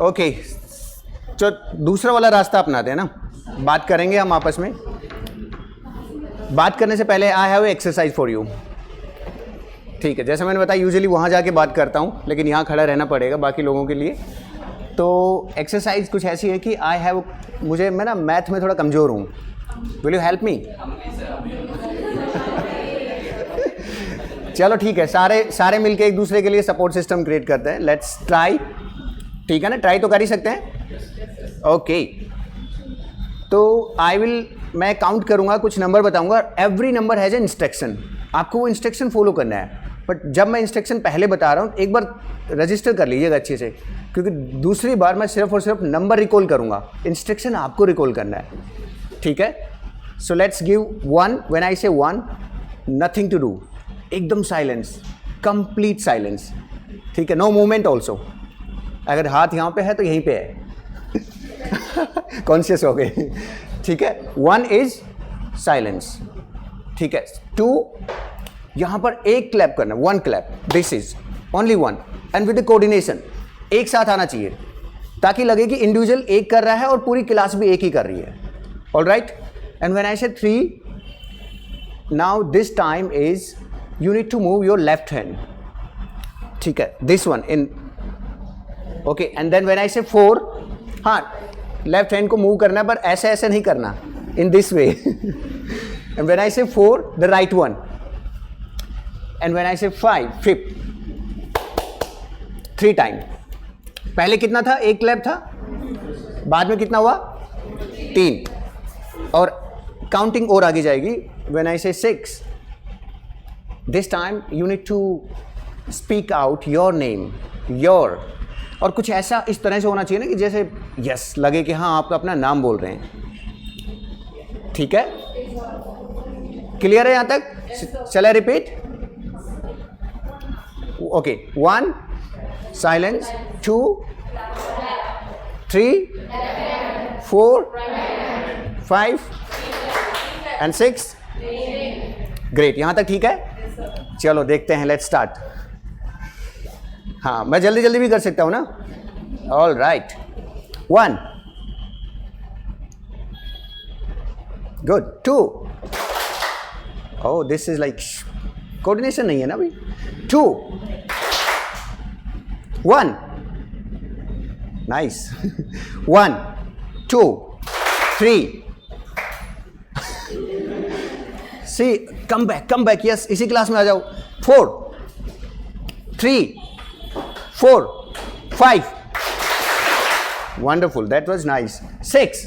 Okay, तो दूसरा वाला रास्ता अपनाते हैं ना, बात करेंगे हम आपस में। बात करने से पहले आई हैव एक्सरसाइज फॉर यू, ठीक है? जैसे मैंने बताया यूजुअली वहाँ जाके बात करता हूँ, लेकिन यहाँ खड़ा रहना पड़ेगा बाकी लोगों के लिए। तो एक्सरसाइज कुछ ऐसी है कि आई हैव, मैं ना मैथ में थोड़ा कमज़ोर हूँ, विल यू हेल्प मी? चलो ठीक है, सारे मिलके एक दूसरे के लिए सपोर्ट सिस्टम क्रिएट करते हैं। लेट्स ट्राई, ठीक है ना? ट्राई तो कर ही सकते हैं। ओके, तो मैं काउंट करूंगा, कुछ नंबर बताऊंगा, every number has an instruction. आपको वो इंस्ट्रक्शन फॉलो करना है, बट जब मैं इंस्ट्रक्शन पहले बता रहा हूँ एक बार रजिस्टर कर लीजिएगा अच्छे से, क्योंकि दूसरी बार मैं सिर्फ और सिर्फ नंबर रिकॉल करूंगा, इंस्ट्रक्शन आपको रिकॉल करना है, ठीक है? So let's give 1, when I से 1, नथिंग टू डू, एकदम साइलेंस, कंप्लीट साइलेंस, ठीक है? नो मूवमेंट ऑल्सो, अगर हाथ यहाँ पे है तो यहीं पे है। कॉन्शियस हो गए, ठीक है? 1 इज साइलेंस, ठीक है? 2, यहां पर एक क्लैप करना, 1 clap, this is only 1, and with the coordination, एक साथ आना चाहिए ताकि लगे कि इंडिविजुअल एक कर रहा है और पूरी क्लास भी एक ही कर रही है। All right, and when I say 3, now this time is you need to move your left hand, ठीक है? This one in, okay, and then when I say 4, हाँ लेफ्ट हैंड को मूव करना है पर ऐसे ऐसे नहीं करना, in this way. And when I say 4, the right one, and when I से 5, फिफ्थ, 3 टाइम। पहले कितना था? 1 क्लैप था, बाद में कितना हुआ? 3, और काउंटिंग और आगे जाएगी। When I say 6, this time you need to speak out your name, your, और कुछ ऐसा इस तरह से होना चाहिए ना कि जैसे यस लगे कि हाँ आप अपना नाम बोल रहे हैं, ठीक है? क्लियर है यहाँ तक? चला repeat? Okay, 1 silence, 2, 3, 4, 5 and 6। Great, यहाँ तक ठीक है? चलो देखते हैं, लेट्स स्टार्ट। हाँ, मैं जल्दी जल्दी भी कर सकता हूँ ना? All right, 1, good, 2, oh this is like coordination नहीं है ना भाई। 2, 1, नाइस। 1, 2, 3, सी, कम बैक, यस, इसी क्लास में आ जाओ। 4, 3, 4, 5, वंडरफुल, दैट वाज नाइस। 6,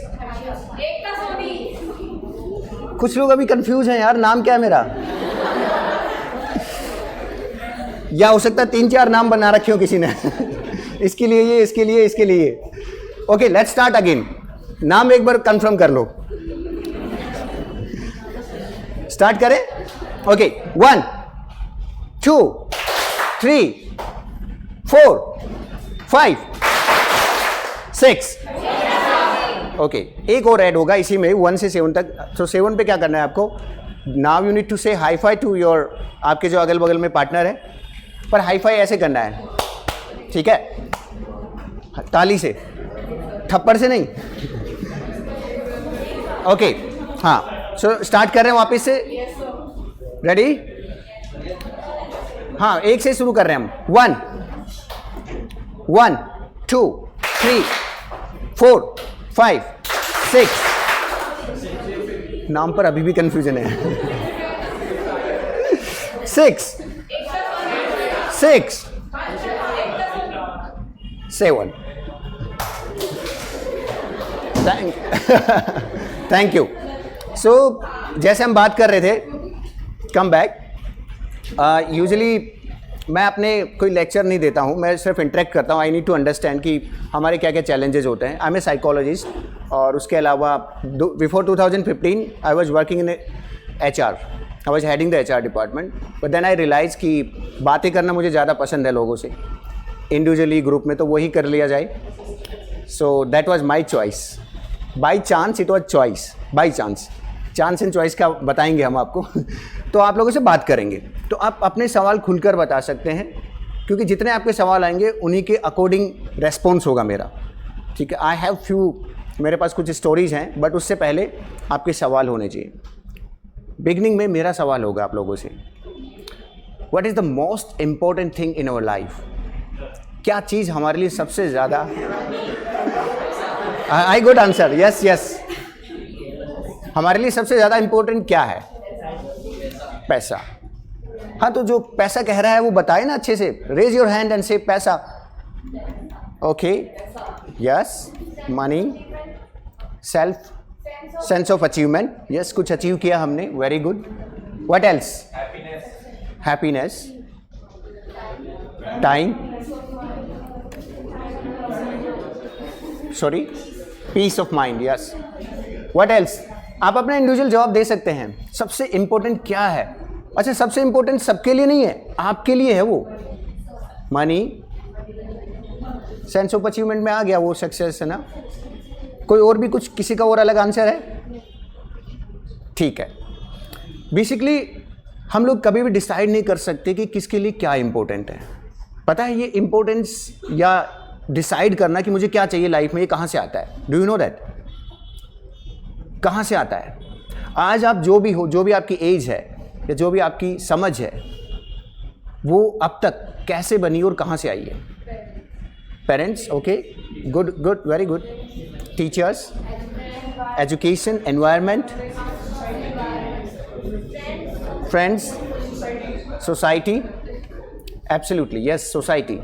कुछ लोग अभी कंफ्यूज हैं यार, नाम क्या है मेरा? या हो सकता है 3-4 नाम बना रखे हो किसी ने। इसके लिए ये, इसके लिए, इसके लिए। Okay, let's start again. नाम एक बार कंफर्म कर लो। स्टार्ट करें? ओके, 1, 2, 3, 4, 5, 6। ओके, एक और ऐड होगा इसी में 1 से 7 तक। तो 7 पे क्या करना है आपको? नाउ यू नीड टू से हाई फाई टू योर, आपके जो अगल बगल में पार्टनर है, पर हाई फाई ऐसे करना है, ठीक है? ताली से, थप्पड़ से नहीं। ओके, हाँ, सो स्टार्ट कर रहे हैं वापस से। रेडी? हाँ, 1 से शुरू कर रहे हैं हम। 1, 2, 3, 4, 5, 6। नाम पर अभी भी कंफ्यूजन है। 6, 7। Thank you. सो जैसे हम बात कर रहे थे, कम बैक, यूजुअली मैं अपने कोई लेक्चर नहीं देता हूँ, मैं सिर्फ इंटरेक्ट करता हूँ। आई नीड टू अंडरस्टैंड कि हमारे क्या क्या चैलेंजेस होते हैं। आई एम ए साइकोलॉजिस्ट, और उसके अलावा before 2015 I was working in HR, I was heading the HR department. But then I realise कि बातें करना मुझे ज़्यादा पसंद है लोगों से, इंडिविजुअली, ग्रुप में, तो वही कर लिया जाए। So that was my choice. By chance it was choice, by chance. Chance and choice का बताएंगे हम आपको। तो आप लोगों से बात करेंगे, तो आप अपने सवाल खुलकर बता सकते हैं, क्योंकि जितने आपके सवाल आएंगे उन्हीं के अकॉर्डिंग रेस्पॉन्स होगा मेरा, ठीक है। आई हैव फ्यू, मेरे पास कुछ स्टोरीज हैं, बट उससे पहले आपके सवाल होने चाहिए। बिगनिंग में मेरा सवाल होगा आप लोगों से, what is the most important thing in our life? क्या चीज़ हमारे लिए सबसे ज़्यादा, आई गुड आंसर, यस यस, हमारे लिए सबसे ज़्यादा इम्पोर्टेंट क्या है? पैसा। हाँ, तो जो पैसा कह रहा है वो बताए ना अच्छे से, रेज योर हैंड एंड से पैसा। Okay, yes, money, self, sense of achievement, yes, कुछ अचीव किया हमने, very good. What else? Happiness, time, sorry, peace of mind, yes. What else? आप अपना इंडिविजुअल जवाब दे सकते हैं। सबसे इंपॉर्टेंट क्या है? अच्छा, सबसे इंपॉर्टेंट सबके लिए नहीं है, आपके लिए है वो। मनी, सेंस ऑफ अचीवमेंट में आ गया वो, सक्सेस है ना। कोई और भी कुछ, किसी का और अलग आंसर है? ठीक है। बेसिकली हम लोग कभी भी डिसाइड नहीं कर सकते कि किसके लिए क्या इंपॉर्टेंट है। पता है ये इंपॉर्टेंस या डिसाइड करना कि मुझे क्या चाहिए लाइफ में, ये कहाँ से आता है? Do you know that? कहाँ से आता है? आज आप जो भी हो, जो भी आपकी एज है या जो भी आपकी समझ है, वो अब तक कैसे बनी और कहाँ से आई है? Parents, okay, good good, very good. Teachers, education, environment, friends, society, absolutely yes, society.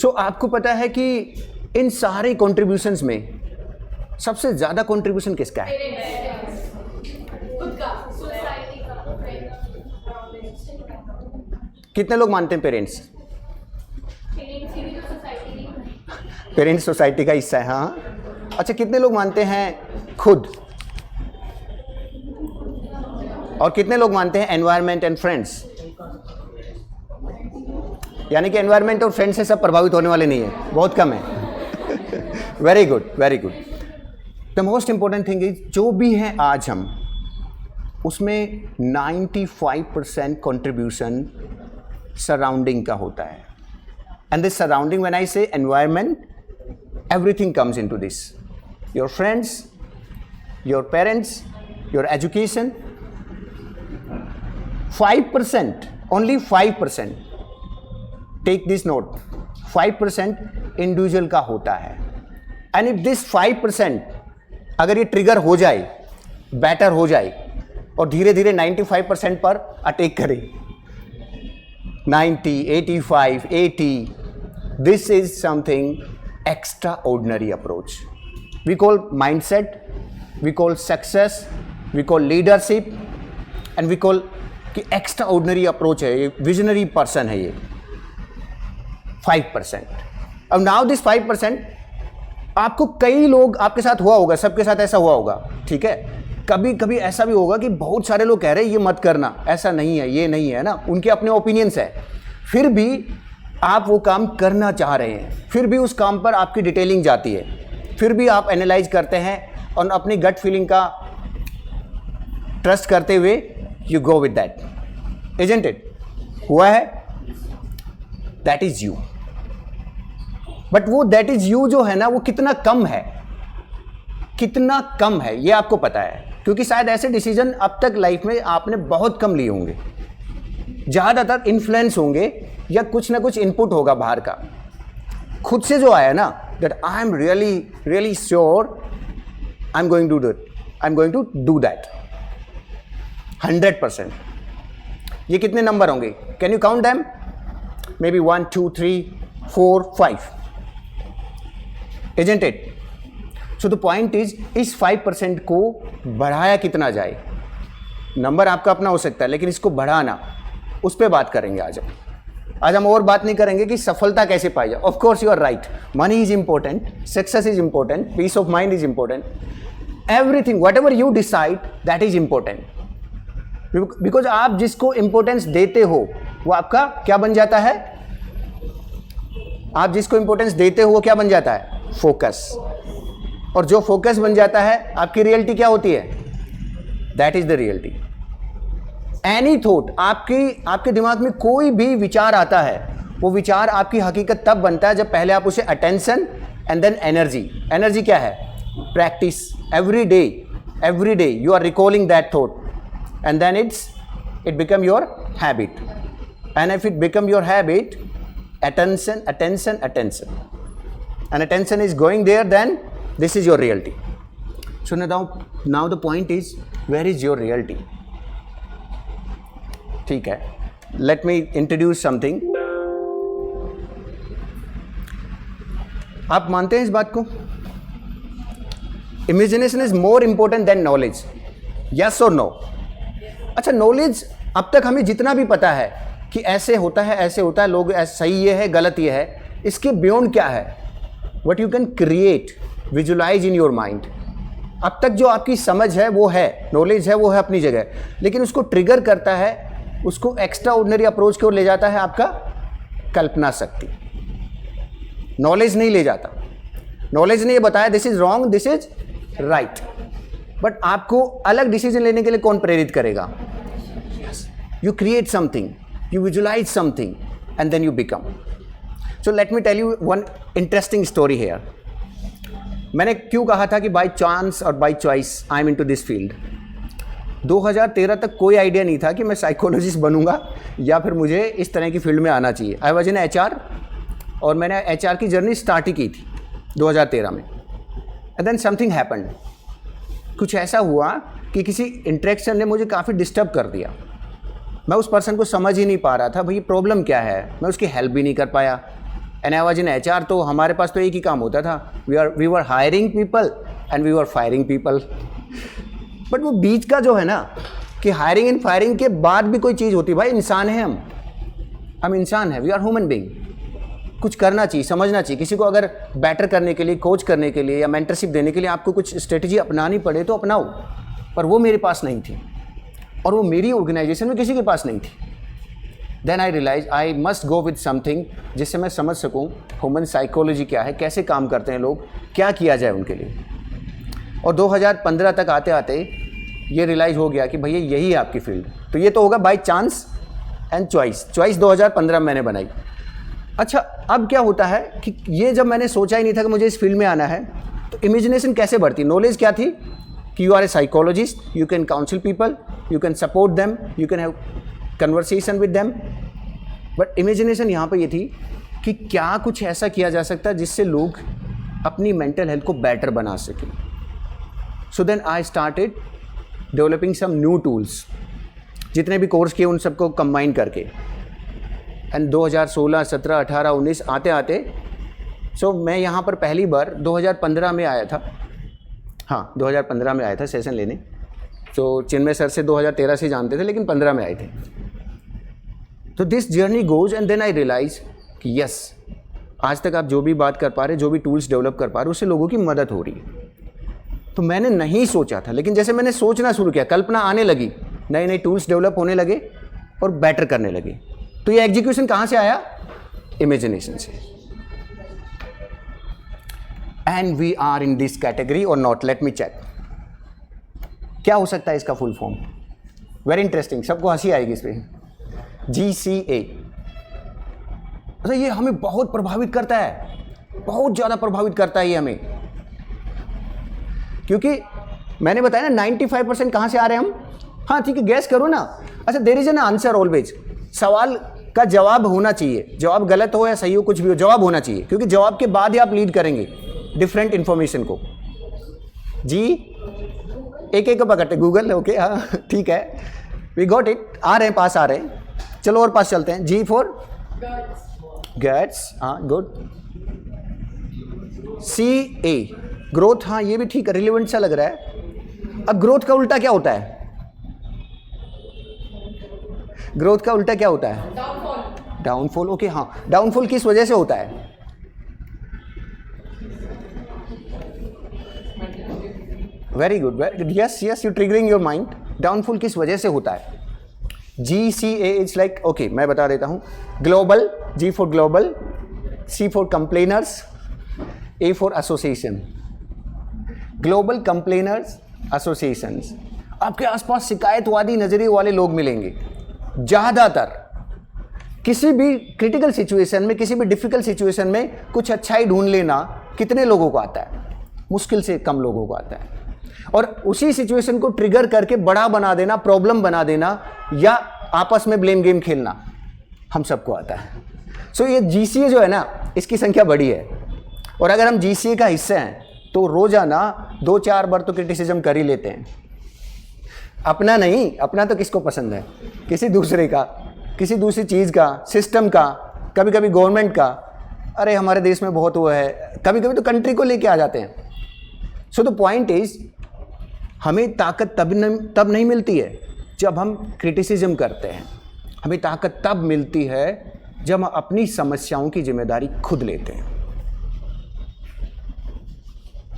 So आपको पता है कि इन सारे कॉन्ट्रीब्यूशंस में सबसे ज़्यादा कॉन्ट्रीब्यूशन किसका है? कितने लोग मानते हैं पेरेंट्स? पेरेंट्स सोसाइटी का हिस्सा है, हाँ। अच्छा, कितने लोग मानते हैं खुद? और कितने लोग मानते हैं एनवायरनमेंट एंड फ्रेंड्स? यानी कि एनवायरनमेंट और फ्रेंड्स से सब प्रभावित होने वाले नहीं है, बहुत कम है। Very good, very good. The most important thing is, जो भी है आज हम, उसमें 95% कंट्रीब्यूशन सराउंडिंग का होता है। And this surrounding, when I से environment, everything comes into this. Your friends, your parents, your education. 5%, only 5%. Take this note, 5% individual का होता है। एंड इफ दिस 5% अगर ये ट्रिगर हो जाए, बेटर हो जाए और धीरे धीरे 95% पर अटैक करे, 90, 85, 80, this is something extraordinary approach. We call mindset, we call success, we call leadership, and we call कि extraordinary approach है, ये visionary person है ये। 5%. अब now this 5%, आपको कई लोग, आपके साथ हुआ होगा, सबके साथ ऐसा हुआ होगा, ठीक है। कभी कभी ऐसा भी होगा कि बहुत सारे लोग कह रहे हैं ये मत करना, ऐसा नहीं है, ये नहीं है ना, उनके अपने ओपिनियंस है, फिर भी आप वो काम करना चाह रहे हैं, फिर भी उस काम पर आपकी डिटेलिंग जाती है, फिर भी आप एनालाइज करते हैं और अपनी गट फीलिंग का ट्रस्ट करते हुए you go with that, isn't it? हुआ है? That is you. बट वो दैट इज यू जो है ना, वो कितना कम है, कितना कम है ये आपको पता है, क्योंकि शायद ऐसे डिसीजन अब तक लाइफ में आपने बहुत कम लिए होंगे। ज़्यादातर इन्फ्लुएंस होंगे या कुछ ना कुछ इनपुट होगा बाहर का, खुद से जो आया ना, that I am really really sure I am going to do that 100%। ये कितने नंबर होंगे? Can you count them? Maybe 1, 2, 3, 4, 5, isn't it? So the point is, इस 5% को बढ़ाया कितना जाए। नंबर आपका अपना हो सकता है, लेकिन इसको बढ़ाना, उस पर बात करेंगे आज हम और बात नहीं करेंगे कि सफलता कैसे पाई जाए। Of course you are right, money is important, success is important, peace of mind is important, everything whatever you decide that is important, because आप जिसको इंपॉर्टेंस देते हो वो आपका क्या बन जाता है? आप जिसको इंपॉर्टेंस देते हो वो क्या बन जाता है? फोकस। और जो फोकस बन जाता है, आपकी रियलिटी क्या होती है? That is the reality. Any thought, आपके दिमाग में कोई भी विचार आता है, वो विचार आपकी हकीकत तब बनता है जब पहले आप उसे attention and then energy. Energy क्या है? Practice. Every day you are recalling that thought and then it become your habit, and if it become your habit, attention and attention is going there, then this is your reality. So now the point is, where is your reality? ठीक है, let me introduce something. आप मानते हैं इस बात को? Imagination is more important than knowledge. Yes or no? अच्छा, knowledge अब तक हमें जितना भी पता है कि ऐसे होता है, लोग सही ये है, गलत ये है, इसके बियॉन्ड क्या है? What you can create, visualise in your mind. अब तक जो आपकी समझ है वो है, नॉलेज है वो है अपनी जगह, लेकिन उसको ट्रिगर करता है, उसको एक्स्ट्रा ऑर्डिनरी अप्रोच की ओर ले जाता है आपका कल्पना शक्ति। नॉलेज नहीं ले जाता। नॉलेज ने ये बताया this is wrong, this is right, but आपको अलग डिसीजन लेने के लिए कौन प्रेरित करेगा? You create something, you visualize something and then you become. So let me tell you one interesting story here. मैंने क्यों कहा था कि by chance और by choice I am into this field. 2013 तक कोई आइडिया नहीं था कि मैं साइकोलॉजिस्ट बनूंगा या फिर मुझे इस तरह की फील्ड में आना चाहिए। आई वॉज इन HR और मैंने HR की जर्नी स्टार्ट ही की थी 2013 में। And then something happened. कुछ ऐसा हुआ कि किसी इंटरेक्शन ने मुझे काफ़ी डिस्टर्ब कर दिया। मैं उस पर्सन को समझ ही नहीं पा रहा था भाई प्रॉब्लम क्या है, मैं उसकी हेल्प भी नहीं कर पाया। And I was in HR, तो हमारे पास तो एक ही काम होता था, we were hiring people and we were firing people. But वो बीच का जो है ना कि हायरिंग एंड फायरिंग के बाद भी कोई चीज़ होती है। भाई इंसान है, हम इंसान हैं, वी आर ह्यूमन बीइंग। कुछ करना चाहिए, समझना चाहिए। किसी को अगर बेटर करने के लिए, कोच करने के लिए या मेंटरशिप देने के लिए आपको कुछ स्ट्रेटजी अपनानी पड़े तो अपनाओ, पर वो मेरे पास नहीं थी और वो मेरी ऑर्गेनाइजेशन में किसी के पास नहीं थी। Then I realise I must go with something जिससे मैं समझ सकूं ह्यूमन साइकोलॉजी क्या है, कैसे काम करते हैं लोग, क्या किया जाए उनके लिए। और 2015 तक आते आते ये रियलाइज़ हो गया कि भैया यही है आपकी फील्ड। तो ये तो होगा बाय चांस एंड चॉइस। 2015 में मैंने बनाई। अच्छा, अब क्या होता है कि ये जब मैंने सोचा ही नहीं था कि मुझे इस फील्ड में आना है, तो इमेजिनेशन कैसे बढ़ती? नॉलेज क्या थी कि you are a psychologist, you can counsel people, you can support them, you can have conversation with them, but imagination यहाँ पे ये थी कि क्या कुछ ऐसा किया जा सकता है जिससे लोग अपनी मेंटल हेल्थ को बेटर बना सकें। So then I started developing some new tools, जितने भी कोर्स किए उन सबको कंबाइन करके। एंड 2016, 17, 18, 19 आते आते मैं यहाँ पर पहली बार 2015 में आया था। हाँ, 2015 में आया था सेशन लेने। तो चिन्मय सर से 2013 से जानते थे, लेकिन 15 में आए थे। तो this journey goes and then I realise कि यस, आज तक आप जो भी बात कर पा रहे, जो भी टूल्स डेवलप कर पा रहे, उससे लोगों की मदद हो रही है। तो मैंने नहीं सोचा था, लेकिन जैसे मैंने सोचना शुरू किया, कल्पना आने लगी, नए नए टूल्स डेवलप होने लगे और बेटर करने लगे। तो ये एग्जीक्यूशन कहाँ से आया? इमेजिनेशन से। And we are in this category और नॉट? Let me check. क्या हो सकता है इसका फुल फॉर्म? वेरी इंटरेस्टिंग, सबको हंसी आएगी इस पर। GCA। अच्छा, ये हमें बहुत प्रभावित करता है, बहुत ज़्यादा प्रभावित करता है ये हमें, क्योंकि मैंने बताया ना 95% कहाँ से आ रहे हैं हम। हाँ ठीक है, गैस करो ना। अच्छा, there is an answer always. सवाल का जवाब होना चाहिए, जवाब गलत हो या सही हो, कुछ भी हो, जवाब होना चाहिए, क्योंकि जवाब के बाद ही आप लीड करेंगे डिफरेंट इंफॉर्मेशन को। एक एक पकड़ते, गूगल। ओके, हाँ ठीक है, वी गॉट इट। आ रहे हैं, पास आ रहे हैं। चलो और पास चलते हैं। G for guts. हाँ, गुड। CA growth. हाँ, ये भी ठीक है, रिलेवेंट सा लग रहा है। अब ग्रोथ का उल्टा क्या होता है? ग्रोथ का उल्टा क्या होता है? डाउनफॉल। ओके, हाँ, डाउनफॉल किस वजह से होता है? Very good, yes yes, you triggering your mind. Downfall किस वजह से होता है? GCA इज लाइक, ओके मैं बता देता हूँ। Global, G for global, C for complainers, A for association. Global complainers associations. आपके आसपास शिकायतवादी नजरिए वाले लोग मिलेंगे ज़्यादातर। किसी भी क्रिटिकल सिचुएशन में, किसी भी डिफिकल्ट सिचुएशन में कुछ अच्छाई ढूंढ लेना कितने लोगों को आता है? मुश्किल से कम लोगों को आता है। और उसी सिचुएशन को ट्रिगर करके बड़ा बना देना, प्रॉब्लम बना देना, या आपस में ब्लेम गेम खेलना हम सबको आता है। सो ये जीसीए जो है ना, इसकी संख्या बड़ी है। और अगर हम जीसीए का हिस्सा हैं तो रोजाना 2-4 बार तो क्रिटिसिज्म कर ही लेते हैं। अपना नहीं, अपना तो किसको पसंद है, किसी दूसरे का, किसी दूसरी चीज़ का, सिस्टम का, कभी कभी गवर्नमेंट का। अरे हमारे देश में बहुत वो है, कभी कभी तो कंट्री को लेके आ जाते हैं। सो द पॉइंट इज, हमें ताकत तब नहीं मिलती है जब हम क्रिटिसिज्म करते हैं। हमें ताकत तब मिलती है जब हम अपनी समस्याओं की जिम्मेदारी खुद लेते हैं।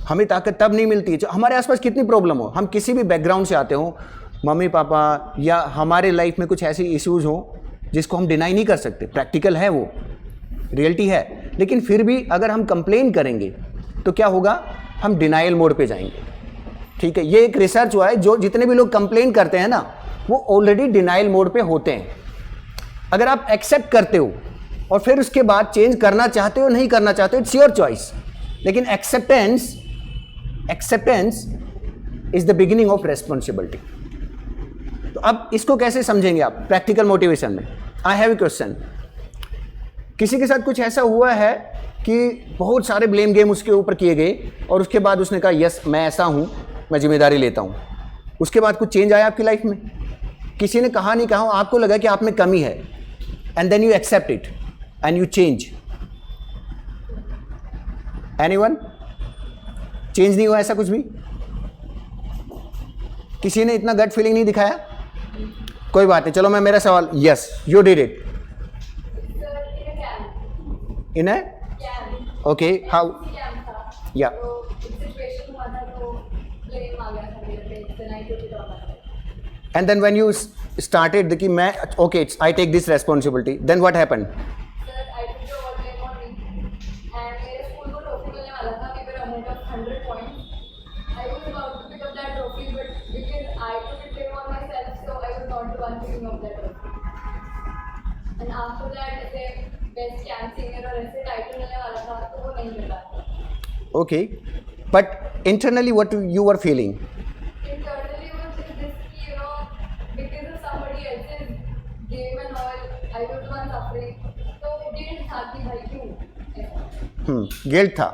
हमें ताकत तब नहीं मिलती है जब हमारे आसपास कितनी प्रॉब्लम हो, हम किसी भी बैकग्राउंड से आते हो, मम्मी पापा, या हमारे लाइफ में कुछ ऐसे इश्यूज हो जिसको हम डिनाई नहीं कर सकते, प्रैक्टिकल है, वो रियलिटी है। लेकिन फिर भी अगर हम कंप्लेन करेंगे तो क्या होगा? हम डिनाइल मोड पे जाएंगे। ठीक है, ये एक रिसर्च हुआ है, जो जितने भी लोग कंप्लेन करते हैं ना, वो ऑलरेडी डिनाइल मोड पे होते हैं। अगर आप एक्सेप्ट करते हो और फिर उसके बाद चेंज करना चाहते हो, नहीं करना चाहते हो, इट्स योर चॉइस। लेकिन acceptance is the beginning of responsibility. तो अब इसको कैसे समझेंगे आप प्रैक्टिकल मोटिवेशन में? I have a question. किसी के साथ कुछ ऐसा हुआ है कि बहुत सारे ब्लेम गेम उसके ऊपर किए गए और उसके बाद उसने कहा यस मैं ऐसा हूं, मैं जिम्मेदारी लेता हूं। उसके बाद कुछ चेंज आया आपकी लाइफ में? किसी ने कहा नहीं कहा, आपको लगा कि आप में कमी है, and then you accept it and you change. Anyone? Change नहीं हुआ ऐसा कुछ भी? किसी ने इतना गट फीलिंग नहीं दिखाया? कोई बात नहीं, चलो मैं मेरा सवाल, yes you did it in A okay, how? या and then when you started कि मैं okay I take this responsibility, then what happened? Sir, I took the all blame on me and मेरे स्कूल को trophy मिलने वाला था, paper 100 points. I was about to pick up that trophy, but because I took it blame on myself, so I was not the one picking up that trophy. And after that ऐसे best camp senior और ऐसे title मिलने वाला था, तो वो नहीं मिला। Okay, but internally what you were feeling? Internally was just this, you know, because of somebody else's game and all, I was the one suffering. So guilt था कि भाई क्यों? गिल्ट था,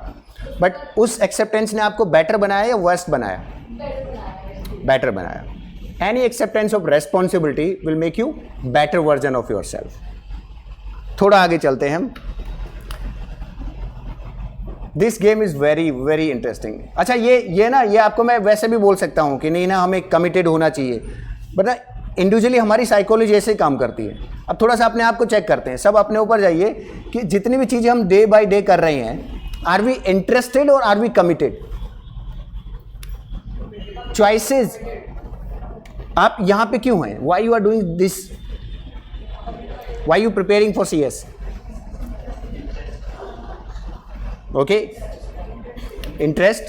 बट उस एक्सेप्टेंस ने आपको बेटर बनाया या वर्स्ट बनाया? Better बनाया। बेटर बनाया। Any acceptance of responsibility will make you better version of your self. थोड़ा आगे चलते हैं हम। This game is very very interesting. अच्छा, ये ना, ये आपको मैं वैसे भी बोल सकता हूँ कि नहीं ना, हमें कमिटेड होना चाहिए, बट ना इंडिविजुअली हमारी साइकोलॉजी ऐसे ही काम करती है। अब थोड़ा सा अपने आप को चेक करते हैं, सब अपने ऊपर जाइए कि जितनी भी चीज़ें हम डे बाय डे कर रहे हैं, आर वी इंटरेस्टेड और आर वी कमिटेड? चॉइसेस आप यहाँ पे क्यों हैं? Why you are doing this? Why you preparing for CS? Okay, interest.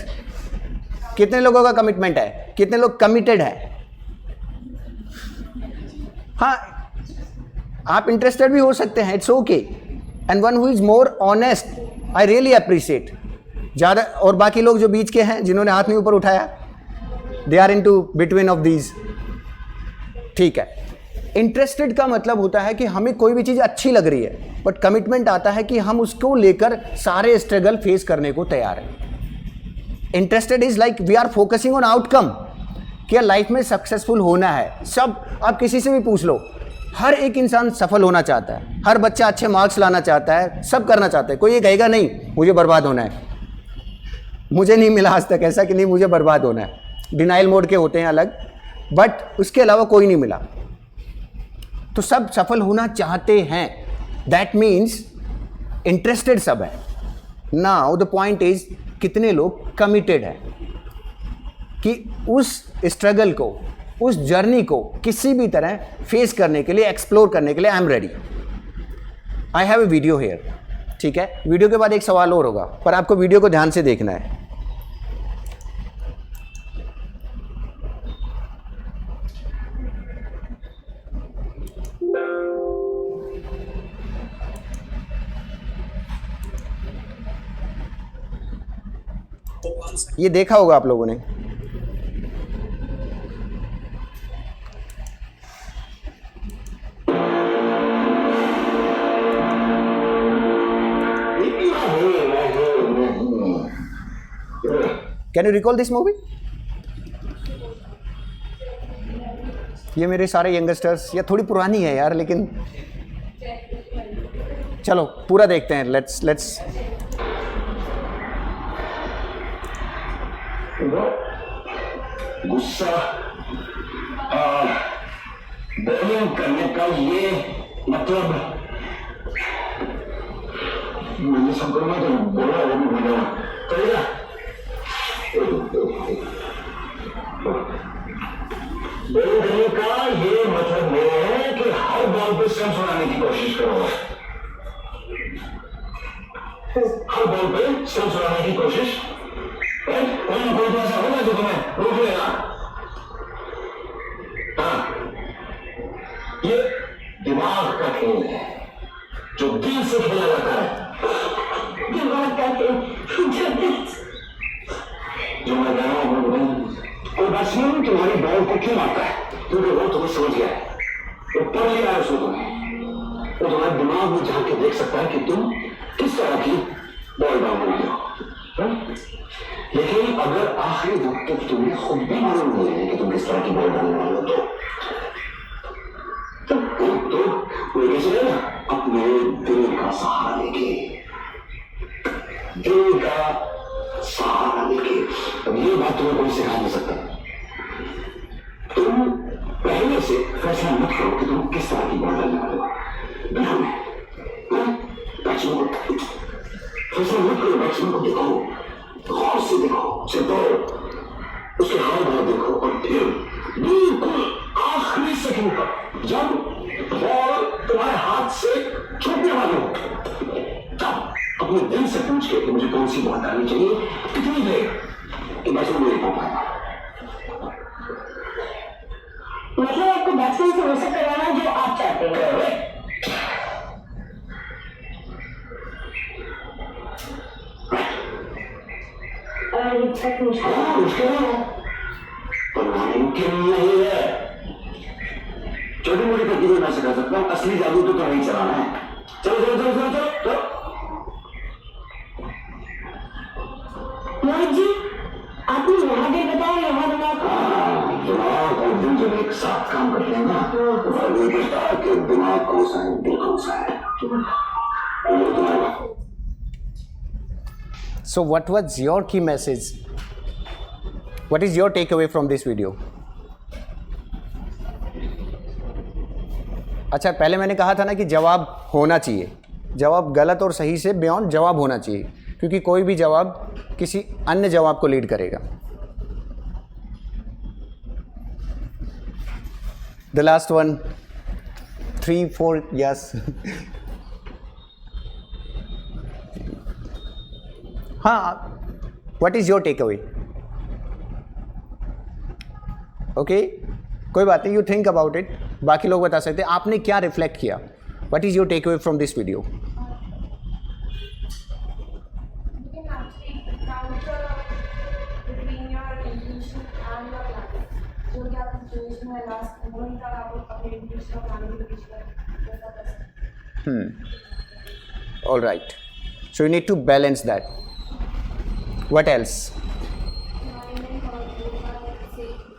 कितने लोगों का कमिटमेंट है? कितने लोग कमिटेड है? हाँ, आप इंटरेस्टेड भी हो सकते हैं, it's okay. And one who is more honest, I really appreciate. ज़्यादा, और बाकी लोग जो बीच के हैं जिन्होंने हाथ नहीं ऊपर उठाया, they are in to between of these. ठीक है, इंटरेस्टेड का मतलब होता है कि हमें कोई भी चीज़ अच्छी लग रही है, बट कमिटमेंट आता है कि हम उसको लेकर सारे स्ट्रगल फेस करने को तैयार हैं। Interested is like we are focusing on outcome, कि लाइफ में सक्सेसफुल होना है। सब, आप किसी से भी पूछ लो, हर एक इंसान सफल होना चाहता है, हर बच्चा अच्छे मार्क्स लाना चाहता है, सब करना चाहता है। कोई ये कहेगा नहीं मुझे बर्बाद होना है, मुझे नहीं मिला आज तक ऐसा कि नहीं मुझे बर्बाद होना है। डिनाइल मोड के होते हैं अलग, बट उसके अलावा कोई नहीं मिला। तो सब सफल होना चाहते हैं, दैट मीन्स इंटरेस्टेड सब है। नाउ द पॉइंट इज कितने लोग कमिटेड हैं कि उस स्ट्रगल को, उस जर्नी को किसी भी तरह फेस करने के लिए, एक्सप्लोर करने के लिए I am ready. I have a video hair, ठीक है? वीडियो के बाद एक सवाल और होगा, पर आपको वीडियो को ध्यान से देखना है। ये देखा होगा आप लोगों ने। Can you recall this movie? ये मेरे सारे यंगस्टर्स, या थोड़ी पुरानी है यार, लेकिन चलो पूरा देखते हैं। लेट्स गुस्सा बॉलिंग करने का ये मतलब मैंने संपूर्ण तो बोला वो भी बोला करेगा। बॉलिंग करने का ये मतलब ये है कि हर बॉल पे स्टंप्स बनाने की कोशिश करो, हर बॉल पे स्टंप्स बनाने की कोशिश। कोई तो ऐसा होगा जो तुम्हें रोक लेगा। हाँ, ये दिमाग का खेल है जो दिल से खेला जाता है। दिमाग का खेल जो मैं कह रहा हूँ, कोई बैट्समैन तुम्हारी बॉल को क्यों मारता है? क्योंकि वो तुम्हें समझ गया है, वो पढ़ लिया है उसको तुम्हें। वो तुम्हारे दिमाग में झांक के देख सकता है कि तुम किस तरह की बॉल डालोगे हो। लेकिन अगर आखिरी वक्त तक तुम्हें खुद भी मालूम नहीं है कि तुम किस तरह की बॉल डालने वाले हो, तो वो कैसे रहेगा? अपने दिल का सहारा लेके, दिल का सहारा लेके। अब ये बात तुम्हें कोई सिखा नहीं सकता। तुम पहले से फैसला मत करो कि तुम किस तरह की बॉल डालने वाले हो। बैट्समैन को फैसला मत करो, बैट्समैन को देखो, गौर से देखो, चलो उसके हाथ भाव देखो, और फिर बिल्कुल आखिरी सेकंड पर जब बॉल तुम्हारे हाथ से छूटने वाली हो, तब अपने दिल से पूछ के कि मुझे कौन सी बॉल डालनी चाहिए, कितनी देर, कि बैट्समैन नहीं पा पाएगा। मतलब आपको बैट्समैन से वैसा करवाना जो आप चाहते हैं। मुमकिन नहीं है। छोटी मोटी तकलीफ मैं सिखा सकता हूँ, असली जादू तो नहीं चलाना है। चलो चलो चलो चलो चलो चलो। मोहित जी, आपने महादेव बताया यहाँ दिमाग और दिल जब एक साथ काम करते हैं ना, तो फर्क नहीं पड़ता कि दिमाग कौन सा है, दिल कौन सा है। So what was your key message? What is your takeaway from this video? अच्छा, पहले मैंने कहा था ना कि जवाब होना चाहिए, जवाब गलत और सही से बियॉन्ड जवाब होना चाहिए, क्योंकि कोई भी जवाब किसी अन्य जवाब को लीड करेगा। The last one, 3, 4, yes. हाँ, what is your takeaway? Okay, कोई बात नहीं, यू थिंक अबाउट इट, बाकी लोग बता सकते हैं आपने क्या रिफ्लेक्ट किया। What is your takeaway from this video? You can actually counter between your intuition and your planning. जो कि आप सिचुएशन में लास्ट मोमेंट तक आप अपने इंट्यूशन और प्लानिंग के बीच में वैसा कर सकते हैं। All right. So you need to balance that. What else?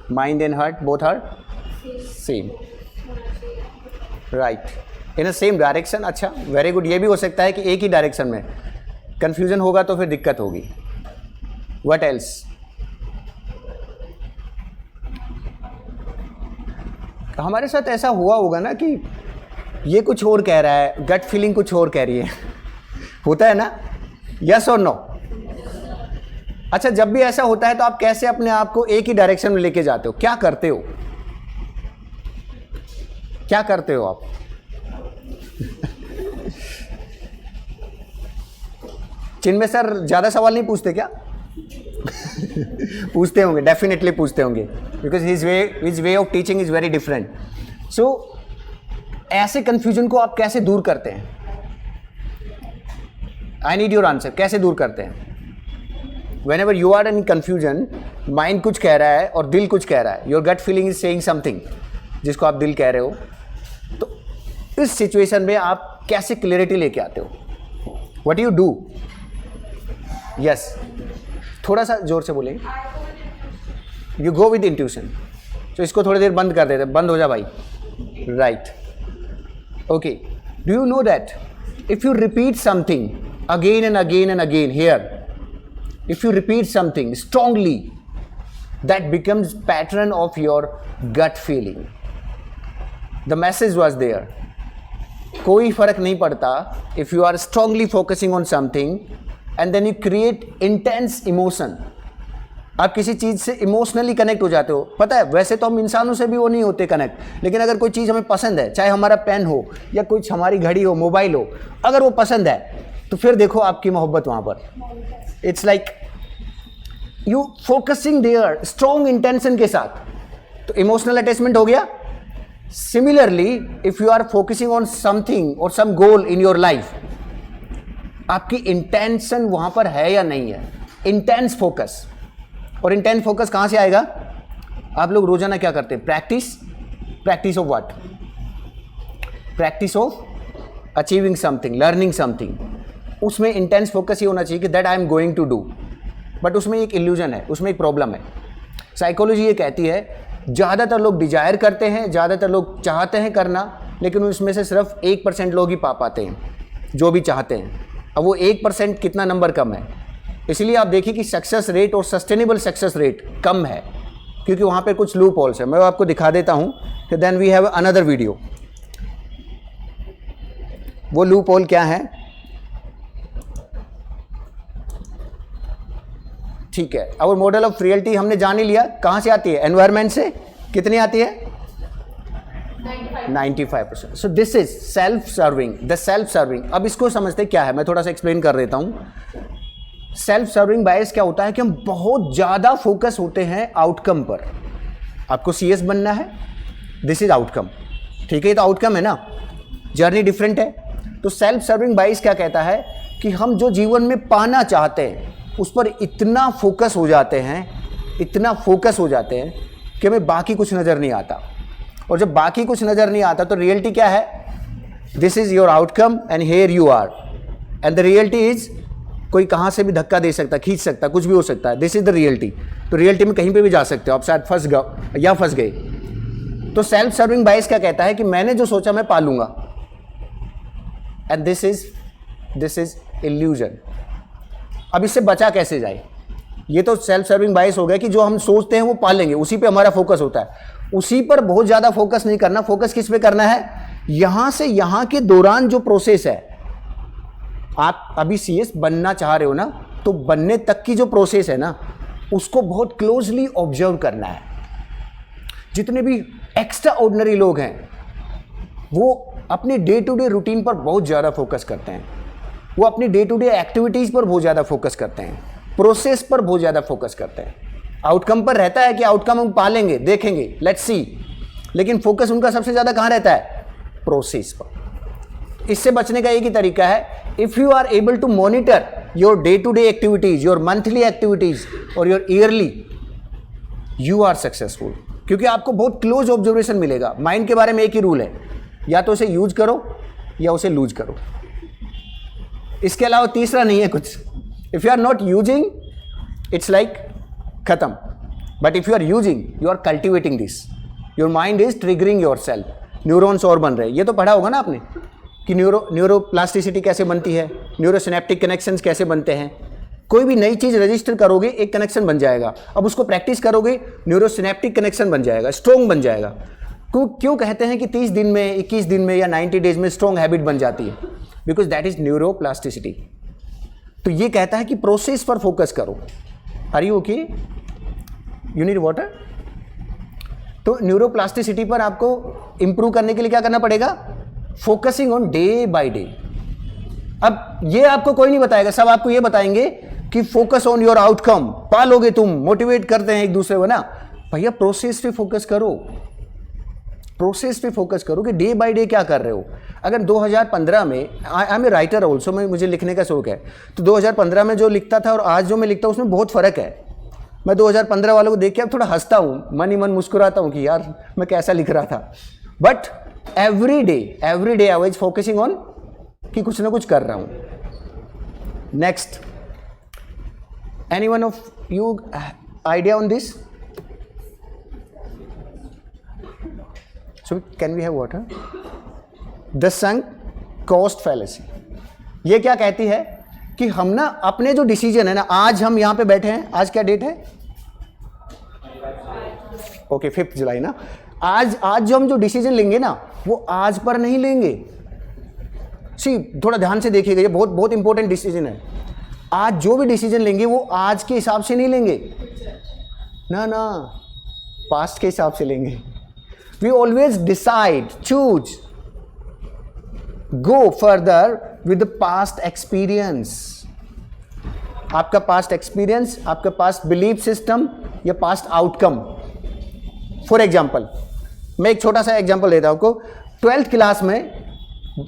Mind and heart both are same. Right. In a same direction. अच्छा, very good. ये भी हो सकता है कि एक ही डायरेक्शन में कंफ्यूजन होगा तो फिर दिक्कत होगी। What else? हमारे साथ ऐसा हुआ होगा ना कि ये कुछ और कह रहा है, गट फीलिंग कुछ और कह रही है। होता है ना? यस और नो? अच्छा, जब भी ऐसा होता है तो आप कैसे अपने आप को एक ही डायरेक्शन में लेके जाते हो? क्या करते हो? क्या करते हो आप? चिन्मय सर ज्यादा सवाल नहीं पूछते क्या? पूछते होंगे, डेफिनेटली पूछते होंगे, because his way of teaching is very different. So ऐसे कंफ्यूजन को आप कैसे दूर करते हैं? I need your answer. कैसे दूर करते हैं? Whenever you are in confusion, mind कुछ कह रहा है और दिल कुछ कह रहा है, your gut feeling is saying something, जिसको आप दिल कह रहे हो, तो इस सिचुएशन में आप कैसे क्लियरिटी लेके आते हो? What you do? यस, थोड़ा सा जोर से बोलेंगे। You go with intuition. तो इसको थोड़ी देर बंद कर देते, बंद हो जा भाई। Right, okay. Do you know that if you repeat something again and again and again here, if you repeat something strongly, that becomes pattern of your gut feeling. The message was there. कोई फर्क नहीं पड़ता if you are strongly focusing on something and then you create intense emotion. आप किसी चीज़ से emotionally connect हो जाते हो। पता है, वैसे तो हम इंसानों से भी वो नहीं होते कनेक्ट, लेकिन अगर कोई चीज़ हमें पसंद है, चाहे हमारा पेन हो या कुछ हमारी घड़ी हो, मोबाइल हो, अगर वो पसंद है तो फिर देखो आपकी मोहब्बत वहाँ पर। It's like you focusing there strong intention के साथ, तो इमोशनल अटैचमेंट हो गया। Similarly if you are focusing on something और some goal in your life, आपकी इंटेंशन वहाँ पर है या नहीं है, इंटेंस फोकस। और इंटेंस फोकस कहाँ से आएगा? आप लोग रोजाना क्या करते हैं? Practice of what? Practice of achieving something, learning something. उसमें इंटेंस फोकस ये होना चाहिए कि that I am going to do, but उसमें एक इल्यूजन है, उसमें एक प्रॉब्लम है। साइकोलॉजी ये कहती है ज़्यादातर लोग डिजायर करते हैं, ज़्यादातर लोग चाहते हैं करना, लेकिन उसमें से सिर्फ 1% लोग ही पा पाते हैं जो भी चाहते हैं। अब वो 1% कितना नंबर कम है, इसलिए आप देखिए कि सक्सेस रेट और सस्टेनेबल सक्सेस रेट कम है, क्योंकि वहाँ पे कुछ लूप होल्स है। मैं आपको दिखा देता हूँ कि then we have another video. वो लूप होल क्या है? ठीक है, और मॉडल ऑफ रियलिटी हमने जान ही लिया। कहाँ से आती है? एनवायरमेंट से। कितनी आती है? 95%। So this is self serving, the self serving. अब इसको समझते क्या है, मैं थोड़ा सा एक्सप्लेन कर देता हूँ। सेल्फ सर्विंग बायस क्या होता है कि हम बहुत ज़्यादा फोकस होते हैं आउटकम पर। आपको CS बनना है, दिस इज आउटकम, ठीक है, ये तो आउटकम है ना, जर्नी डिफरेंट है। तो सेल्फ सर्विंग बायस क्या कहता है कि हम जो जीवन में पाना चाहते हैं उस पर इतना फोकस हो जाते हैं, इतना फोकस हो जाते हैं कि हमें बाकी कुछ नज़र नहीं आता। और जब बाकी कुछ नज़र नहीं आता तो रियलिटी क्या है? This is your outcome and here you are, and the reality is कोई कहाँ से भी धक्का दे सकता, खींच सकता, कुछ भी हो सकता है। This is the reality. तो रियलिटी में कहीं पे भी जा सकते हो आप, शायद फंस गए। तो सेल्फ सर्विंग बायस क्या कहता है कि मैंने जो सोचा मैं पालूंगा, एंड दिस इज इल्यूजन। अब इससे बचा कैसे जाए? ये तो सेल्फ सर्विंग बायस हो गया कि जो हम सोचते हैं वो पालेंगे, उसी पे हमारा फोकस होता है। उसी पर बहुत ज़्यादा फोकस नहीं करना। फोकस किस पे करना है? यहाँ से यहाँ के दौरान जो प्रोसेस है, आप अभी CS बनना चाह रहे हो ना, तो बनने तक की जो प्रोसेस है ना, उसको बहुत क्लोजली ऑब्जर्व करना है। जितने भी एक्स्ट्रा ऑर्डिनरी लोग हैं वो अपने डे टू डे रूटीन पर बहुत ज़्यादा फोकस करते हैं, वो अपनी डे टू डे एक्टिविटीज़ पर बहुत ज़्यादा फोकस करते हैं, प्रोसेस पर बहुत ज़्यादा फोकस करते हैं। आउटकम पर रहता है कि आउटकम हम पालेंगे, देखेंगे, लेट्स सी, लेकिन फोकस उनका सबसे ज़्यादा कहाँ रहता है? प्रोसेस पर। इससे बचने का एक ही तरीका है, if you are able to monitor your day to day activities, your monthly activities और your yearly, you are successful, क्योंकि आपको बहुत क्लोज ऑब्जर्वेशन मिलेगा। माइंड के बारे में एक ही रूल है, या तो उसे यूज करो या उसे लूज करो, इसके अलावा तीसरा नहीं है कुछ। If you are not using, it's like खत्म, but if you are using, you are cultivating this, your mind is triggering yourself. Neurons और बन रहे हैं, ये तो पढ़ा होगा ना आपने कि न्यूरोप्लास्टिसिटी कैसे बनती है, न्यूरोसिनेप्टिक कनेक्शंस कैसे बनते हैं। कोई भी नई चीज़ रजिस्टर करोगे एक कनेक्शन बन जाएगा, अब उसको प्रैक्टिस करोगे न्यूरोसिनेप्टिक कनेक्शन बन जाएगा, स्ट्रॉन्ग बन जाएगा। क्यों कहते हैं कि 30 दिन में, 21 दिन में या 90 डेज में स्ट्रॉन्ग हैबिट बन जाती है? Because that is neuroplasticity. तो ये कहता है कि प्रोसेस पर फोकस करो। Are you okay? You need water? तो न्यूरोप्लास्टिसिटी पर आपको इंप्रूव करने के लिए क्या करना पड़ेगा? Focusing on day by day. अब ये आपको कोई नहीं बताएगा, सब आपको ये बताएंगे कि फोकस ऑन योर आउटकम, पालोगे तुम, मोटिवेट करते हैं एक दूसरे को ना। भैया प्रोसेस पे फोकस करो, प्रोसेस पे फोकस करो कि डे बाय डे क्या कर रहे हो। अगर 2015 में I am a writer also, मुझे लिखने का शौक है, तो 2015 में जो लिखता था और आज जो मैं लिखता हूँ उसमें बहुत फ़र्क है। मैं 2015 वालों को देख के अब थोड़ा हंसता हूँ, मन ही मन मुस्कुराता हूँ कि यार मैं कैसा लिख रहा था। But every day I was focusing on कि कुछ ना कुछ कर रहा हूँ। Next, any one of you idea on this? So can we have water? The sunk cost fallacy. ये क्या कहती है कि हम ना अपने जो डिसीजन है ना, आज हम यहाँ पे बैठे हैं, आज क्या डेट है? ओके 5 जुलाई ना। आज जो हम जो डिसीजन लेंगे ना वो आज पर नहीं लेंगे। सी थोड़ा ध्यान से देखिएगा, ये बहुत बहुत इंपॉर्टेंट डिसीजन है। आज जो भी डिसीजन लेंगे वो आज के हिसाब से नहीं लेंगे ना, पास्ट के हिसाब से लेंगे। We always decide, choose, go further with the past experience. आपका past experience, आपका past belief system या past outcome. For example, मैं एक छोटा सा एग्जाम्पल देता हूँ आपको। 12th क्लास में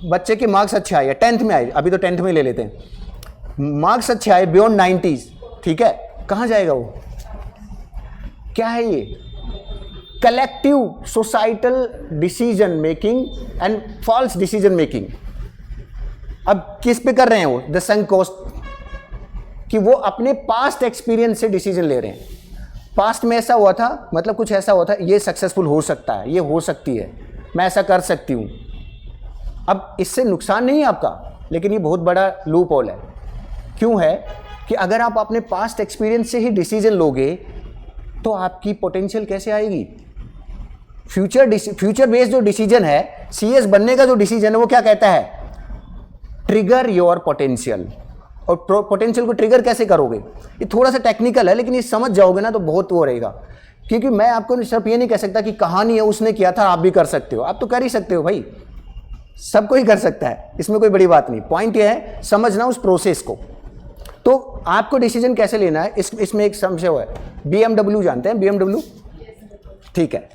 बच्चे के मार्क्स अच्छे आए, 10th में आए, अभी तो 10th में ले लेते हैं, मार्क्स अच्छे आए बियॉन्ड 90s, ठीक है, कहाँ जाएगा वो? क्या है ये? Collective societal decision making and false decision making. अब किस पे कर रहे हैं वो? द संक कॉस्ट, कि वो अपने पास्ट एक्सपीरियंस से डिसीजन ले रहे हैं। पास्ट में ऐसा हुआ था, मतलब कुछ ऐसा हुआ था, ये सक्सेसफुल हो सकता है, ये हो सकती है, मैं ऐसा कर सकती हूँ। अब इससे नुकसान नहीं है आपका, लेकिन ये बहुत बड़ा लूप होल है। क्यों है कि अगर आप अपने पास्ट एक्सपीरियंस से ही डिसीजन लोगे तो आपकी पोटेंशियल कैसे आएगी? फ्यूचर बेस्ड जो डिसीजन है, सीएस बनने का जो डिसीजन है, वो क्या कहता है? Trigger your potential. और पोटेंशियल को ट्रिगर कैसे करोगे? ये थोड़ा सा टेक्निकल है, लेकिन ये समझ जाओगे ना तो बहुत वो रहेगा। क्योंकि मैं आपको सिर्फ ये नहीं कह सकता कि कहानी है उसने किया था आप भी कर सकते हो। आप तो कर ही सकते हो भाई, सबको ही कर सकता है, इसमें कोई बड़ी बात नहीं। पॉइंट ये है समझना उस प्रोसेस को। तो आपको डिसीजन कैसे लेना है, इसमें एक समझे हुआ है। BMW जानते हैं? BMW, ठीक है।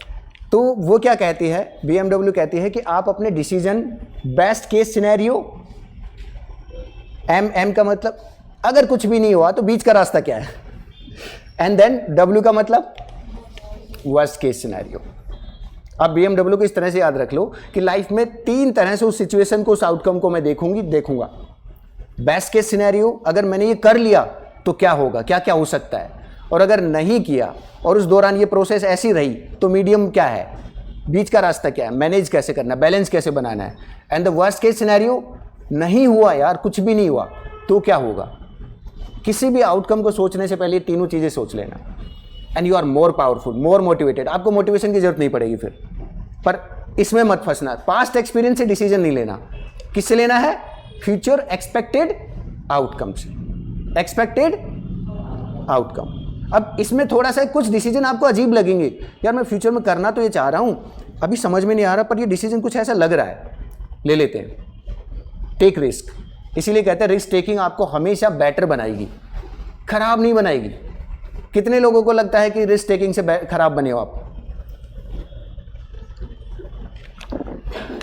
तो वो क्या कहती है? BMW कहती है कि आप अपने decision best case scenario, M का मतलब अगर कुछ भी नहीं हुआ तो बीच का रास्ता क्या है, एंड देन W का मतलब वर्स्ट केस सिनेरियो। अब BMW को इस तरह से याद रख लो कि लाइफ में 3 तरह से उस सिचुएशन को, उस आउटकम को मैं देखूंगा। बेस्ट केस सिनेरियो, अगर मैंने ये कर लिया तो क्या होगा, क्या क्या हो सकता है, और अगर नहीं किया और उस दौरान ये प्रोसेस ऐसी रही तो मीडियम क्या है, बीच का रास्ता क्या है, मैनेज कैसे करना, बैलेंस कैसे बनाना है। And the worst case scenario, नहीं हुआ यार, कुछ भी नहीं हुआ तो क्या होगा। किसी भी आउटकम को सोचने से पहले तीनों चीज़ें सोच लेना, and you are more powerful, more motivated. आपको मोटिवेशन की जरूरत नहीं पड़ेगी फिर। पर इसमें मत फंसना, पास्ट एक्सपीरियंस से डिसीजन नहीं लेना। किससे लेना है? फ्यूचर एक्सपेक्टेड आउटकम से, एक्सपेक्टेड आउटकम। अब इसमें थोड़ा सा कुछ डिसीजन आपको अजीब लगेंगे, यार मैं फ्यूचर में करना तो ये चाह रहा हूँ, अभी समझ में नहीं आ रहा, पर ये डिसीजन कुछ ऐसा लग रहा है, ले लेते हैं। टेक रिस्क, इसीलिए कहते हैं रिस्क टेकिंग आपको हमेशा बेटर बनाएगी, खराब नहीं बनाएगी। कितने लोगों को लगता है कि रिस्क टेकिंग से खराब बने हो आप?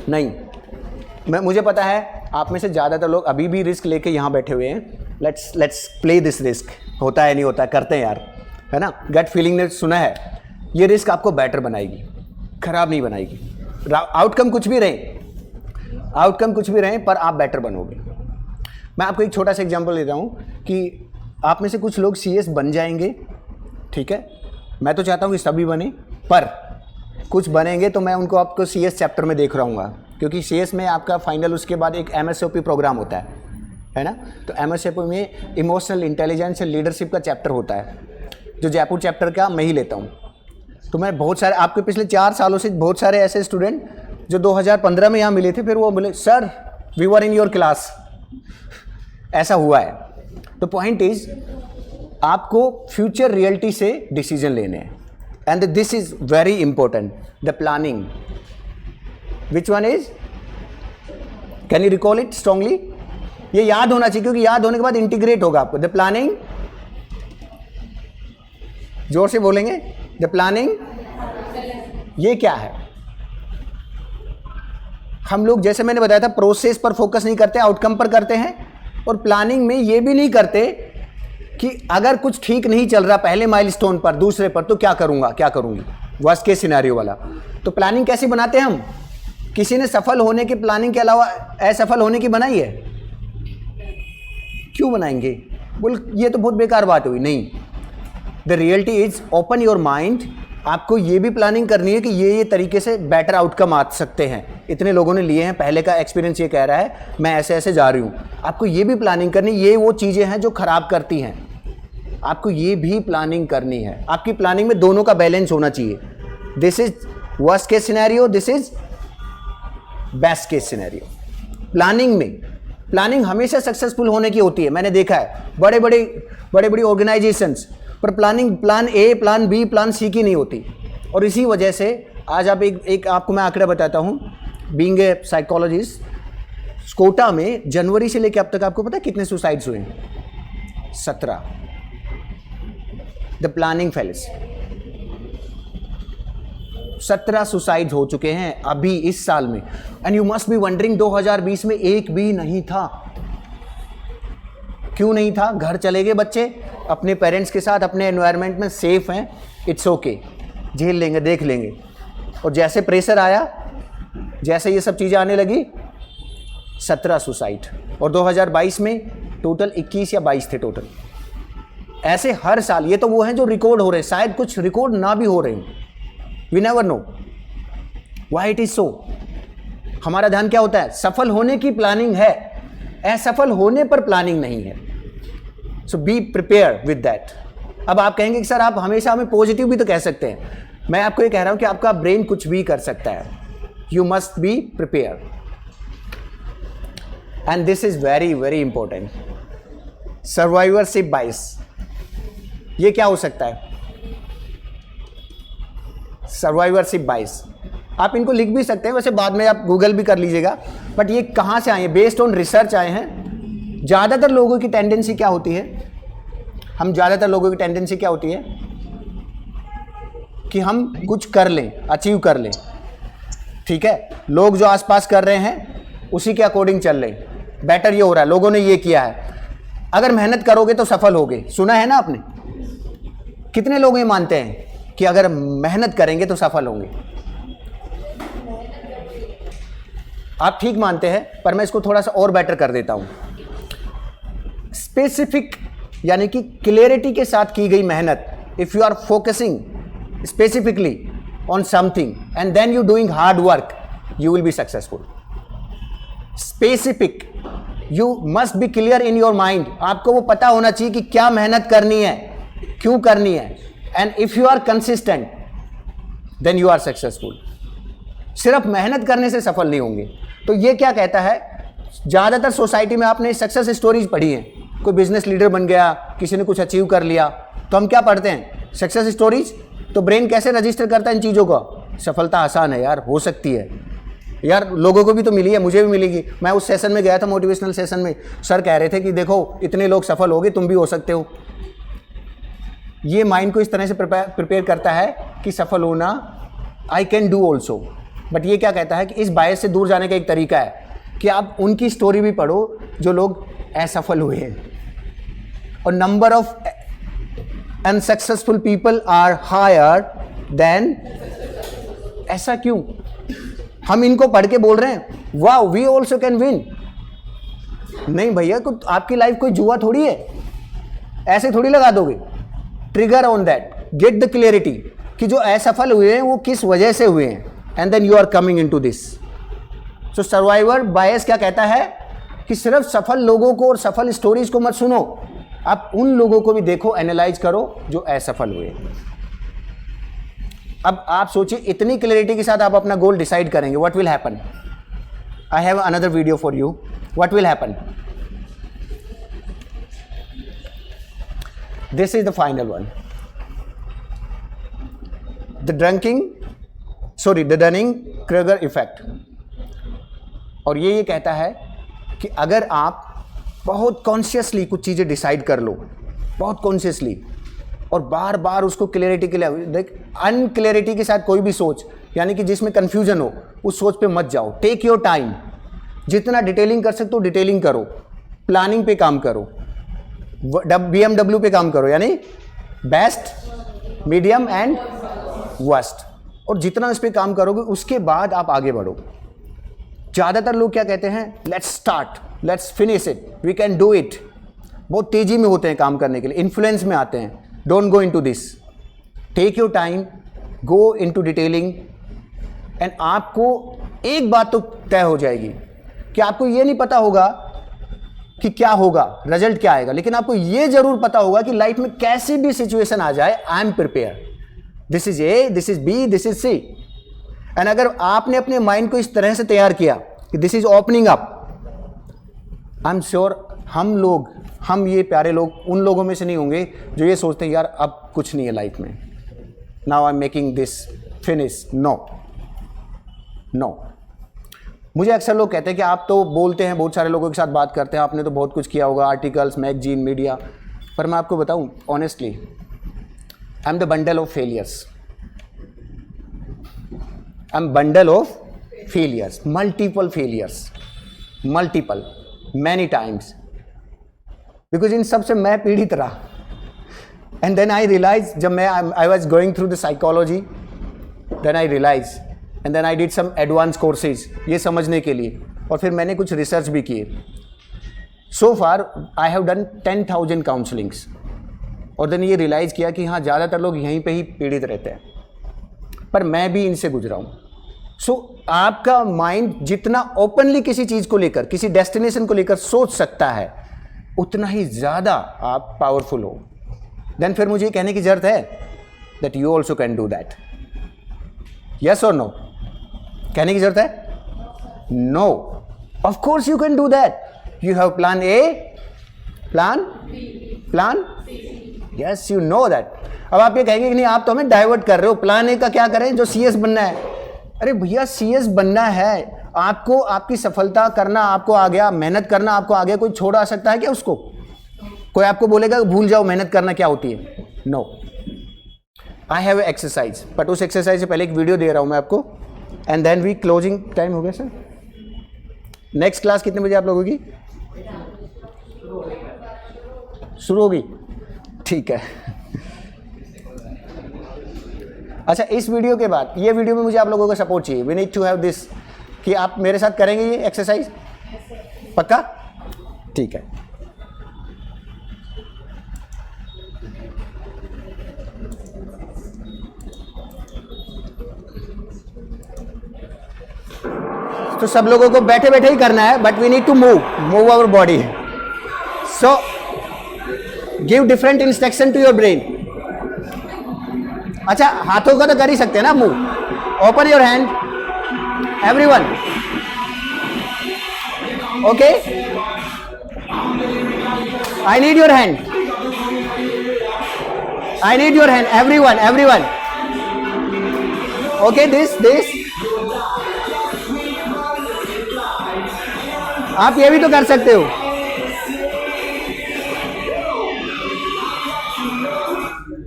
नहीं, मुझे पता है आप में से ज़्यादातर लोग अभी भी रिस्क लेके यहाँ बैठे हुए हैं। लेट्स प्ले दिस रिस्क, होता है नहीं होता, करते हैं यार, है ना। गट फीलिंग ने सुना है, ये रिस्क आपको बेटर बनाएगी, खराब नहीं बनाएगी। आउटकम कुछ भी रहे, पर आप बेटर बनोगे। मैं आपको एक छोटा सा एग्जांपल दे रहा हूँ कि आप में से कुछ लोग सीएस बन जाएंगे, ठीक है। मैं तो चाहता हूँ कि सभी बने, पर कुछ बनेंगे तो मैं उनको आपको सीएस चैप्टर में देख रहूँगा, क्योंकि सीएस में आपका फाइनल उसके बाद एक MSOP प्रोग्राम होता है ना। तो MSOP में इमोशनल इंटेलिजेंस एंड लीडरशिप का चैप्टर होता है, जो जयपुर चैप्टर का मैं ही लेता हूँ। तो मैं बहुत सारे आपके पिछले 4 सालों से बहुत सारे ऐसे स्टूडेंट जो 2015 में यहाँ मिले थे, फिर वो बोले sir we were in your class, ऐसा हुआ है। तो पॉइंट इज आपको फ्यूचर रियलिटी से डिसीजन लेने हैं, and this is very important, the planning. Which one is, can you recall it strongly? ये याद होना चाहिए, क्योंकि याद होने के बाद इंटीग्रेट होगा आपको। द प्लानिंग, जोर से बोलेंगे, द प्लानिंग। ये क्या है? हम लोग जैसे मैंने बताया था प्रोसेस पर फोकस नहीं करते, आउटकम पर करते हैं। और प्लानिंग में ये भी नहीं करते कि अगर कुछ ठीक नहीं चल रहा पहले माइलस्टोन पर, दूसरे पर, तो क्या करूंगा, क्या करूंगी, वर्स्ट केस सिनेरियो वाला। तो प्लानिंग कैसे बनाते हैं हम? किसी ने सफल होने की प्लानिंग के अलावा असफल होने की बनाई है? क्यों बनाएंगे? बोल ये तो बहुत बेकार बात हुई। नहीं, the reality is open your mind. आपको ये भी प्लानिंग करनी है कि ये तरीके से बेटर आउटकम आ सकते हैं। इतने लोगों ने लिए हैं, पहले का एक्सपीरियंस ये कह रहा है मैं ऐसे ऐसे जा रही हूँ। आपको ये भी प्लानिंग करनी, ये वो चीज़ें हैं जो खराब करती हैं, आपको ये भी प्लानिंग करनी है। आपकी प्लानिंग में दोनों का बैलेंस होना चाहिए। This is worst case scenario, this is best case scenario. Planning हमेशा सक्सेसफुल होने की होती है। मैंने देखा है बड़े बड़ी ऑर्गेनाइजेशंस पर planning plan A, plan B, plan C की नहीं होती। और इसी वजह से आज आप एक आपको मैं आंकड़ा बताता हूँ। बीइंग ए साइकोलॉजिस्ट, कोटा में जनवरी से लेकर अब तक आपको पता है कितने सुसाइड्स हुए हैं? 17। द प्लानिंग फेल्स, 17 सुसाइड हो चुके हैं अभी इस साल में। And you must be wondering 2020 में एक भी नहीं था। क्यों नहीं था? घर चले गए बच्चे अपने पेरेंट्स के साथ, अपने एनवायरनमेंट में सेफ हैं, इट्स ओके, झेल लेंगे, देख लेंगे। और जैसे प्रेशर आया, जैसे ये सब चीज़ें आने लगी, 17 सुसाइड। और 2022 में टोटल 21 या 22 थे टोटल। ऐसे हर साल। ये तो वो हैं जो रिकॉर्ड हो रहे हैं, शायद कुछ रिकॉर्ड ना भी हो रहे हैं। We never know why it is so. हमारा ध्यान क्या होता है? सफल होने की प्लानिंग है, असफल होने पर प्लानिंग नहीं है। सो बी प्रिपेयर विद दैट। अब आप कहेंगे कि सर आप हमेशा हमें पॉजिटिव भी तो कह सकते हैं। मैं आपको ये कह रहा हूं कि आपका ब्रेन कुछ भी कर सकता है। You must be prepare and this is very very important. Survivorship bias, ये क्या हो सकता है? सर्वाइवरशिप बायस, आप इनको लिख भी सकते हैं, वैसे बाद में आप गूगल भी कर लीजिएगा। बट ये कहाँ से आए हैं? बेस्ड ऑन रिसर्च आए हैं। ज़्यादातर लोगों की टेंडेंसी क्या होती है? ज़्यादातर लोगों की टेंडेंसी क्या होती है कि हम कुछ कर लें, अचीव कर लें। ठीक है, लोग जो आसपास कर रहे हैं उसी के अकॉर्डिंग चल लें। बेटर ये हो रहा है, लोगों ने ये किया है, अगर मेहनत करोगे तो सफल होगे। सुना है ना आपने? कितने लोग ये मानते हैं कि अगर मेहनत करेंगे तो सफल होंगे? आप ठीक मानते हैं, पर मैं इसको थोड़ा सा और बेटर कर देता हूं। स्पेसिफिक यानी कि क्लियरिटी के साथ की गई मेहनत, if you are focusing specifically on something and then you doing hard work, you will be successful. Specific, you must be clear in your mind. आपको वो पता होना चाहिए कि क्या मेहनत करनी है, क्यों करनी है। And if you are consistent then you are successful. सिर्फ मेहनत करने से सफल नहीं होंगे। तो ये क्या कहता है? ज़्यादातर सोसाइटी में आपने सक्सेस स्टोरीज पढ़ी हैं, कोई बिजनेस लीडर बन गया, किसी ने कुछ अचीव कर लिया, तो हम क्या पढ़ते हैं? Success stories. तो ब्रेन कैसे रजिस्टर करता है इन चीज़ों को? सफलता आसान है यार, हो सकती है यार, लोगों को भी तो मिली है, मुझे भी मिलेगी। मैं उस सेशन में गया था, मोटिवेशनल सेशन में, सर कह रहे थे कि देखो इतने लोग सफल हो गए, तुम भी हो सकते हो। ये माइंड को इस तरह से प्रिपेयर करता है कि सफल होना, I can do also. But ये क्या कहता है कि इस बायस से दूर जाने का एक तरीका है कि आप उनकी स्टोरी भी पढ़ो जो लोग असफल हुए हैं। और number of unsuccessful people are higher than. ऐसा क्यों? हम इनको पढ़ के बोल रहे हैं wow we also can win. नहीं भैया, आपकी लाइफ कोई जुआ थोड़ी है, ऐसे थोड़ी लगा दोगे। Trigger on that, get the clarity कि जो असफल हुए हैं वो किस वजह से हुए हैं, and then you are coming into this. So survivor bias क्या कहता है कि सिर्फ सफल लोगों को और सफल स्टोरीज को मत सुनो, आप उन लोगों को भी देखो, एनालाइज करो जो असफल हुए। अब आप सोचिए, इतनी क्लैरिटी के साथ आप अपना गोल डिसाइड करेंगे, what will happen? I have another video for you. What will happen? This is the final one, the Dunning Kruger effect. और ये कहता है कि अगर आप बहुत कॉन्शियसली कुछ चीज़ें डिसाइड कर लो, बहुत कॉन्शियसली, और बार बार उसको क्लियरिटी के लिए, देख अनक्लियरिटी के साथ कोई भी सोच यानी कि जिसमें कंफ्यूजन हो, उस सोच पे मत जाओ। टेक योर टाइम, जितना डिटेलिंग कर सकते हो डिटेलिंग करो, प्लानिंग पे काम करो, BMW पे काम करो, यानी बेस्ट, मीडियम एंड वर्स्ट, और जितना इस पे काम करोगे उसके बाद आप आगे बढ़ो। ज़्यादातर लोग क्या कहते हैं, let's start, let's finish it, we can do it. बहुत तेजी में होते हैं काम करने के लिए, इन्फ्लुएंस में आते हैं। Don't go into this, take your time, go into detailing, and आपको एक बात तो तय हो जाएगी कि आपको ये नहीं पता होगा कि क्या होगा, रिजल्ट क्या आएगा, लेकिन आपको ये जरूर पता होगा कि लाइफ में कैसी भी सिचुएशन आ जाए, I am prepare, this is A, this is B, this is C. And अगर आपने अपने माइंड को इस तरह से तैयार किया कि this is opening up, I am sure हम ये प्यारे लोग उन लोगों में से नहीं होंगे जो ये सोचते हैं यार अब कुछ नहीं है लाइफ में, now I am making this finish. No. मुझे अक्सर लोग कहते हैं कि आप तो बोलते हैं, बहुत सारे लोगों के साथ बात करते हैं, आपने तो बहुत कुछ किया होगा, आर्टिकल्स, मैगजीन, मीडिया, पर मैं आपको बताऊं honestly, I am the bundle of failures. I am bundle of failures, multiple failures, many times, because in सब से मैं पीड़ित रहा। एंड देन आई रियलाइज, जब मैं I was going through the psychology, then I realise, and then I did some advance courses ये समझने के लिए, और फिर मैंने कुछ रिसर्च भी किए। सो फार आई हैव डन 10,000 काउंसलिंग्स, और देन ये रियलाइज़ किया कि हाँ ज़्यादातर लोग यहीं पे ही पीड़ित रहते हैं, पर मैं भी इनसे गुजरा हूँ। सो आपका माइंड जितना ओपनली किसी चीज़ को लेकर, किसी डेस्टिनेशन को लेकर सोच सकता है, उतना ही ज़्यादा आप पावरफुल हो। देन फिर मुझे कहने की ज़रूरत है that you also can do that, yes और नो? कहने की जरूरत है? No, of course you can do that. You have plan A, plan yes, you know that. अब आप ये कहेंगे कि नहीं आप तो हमें डाइवर्ट कर रहे हो, प्लान ए का क्या करें, जो CS बनना है। अरे भैया CS बनना है आपको, आपकी सफलता करना आपको आ गया, मेहनत करना आपको आ गया, कोई छोड़ आ सकता है क्या उसको? कोई आपको बोलेगा भूल जाओ मेहनत करना क्या होती है? No. I have exercise, but उस एक्सरसाइज से पहले एक वीडियो दे रहा हूं मैं आपको, and then we closing time हो गया सर। नेक्स्ट क्लास कितने बजे आप लोगों की शुरू होगी? ठीक है। अच्छा, इस वीडियो के बाद, ये वीडियो में मुझे आप लोगों का सपोर्ट चाहिए। We need to have this, कि आप मेरे साथ करेंगे ये एक्सरसाइज, पक्का? ठीक है। तो सब लोगों को बैठे बैठे ही करना है, but we need to move our body. So give different instruction to your brain. अच्छा, हाथों का तो कर ही सकते हैं ना move. Open your hand everyone, okay? I need your hand, I need your hand everyone, okay? This आप ये भी तो कर सकते हो।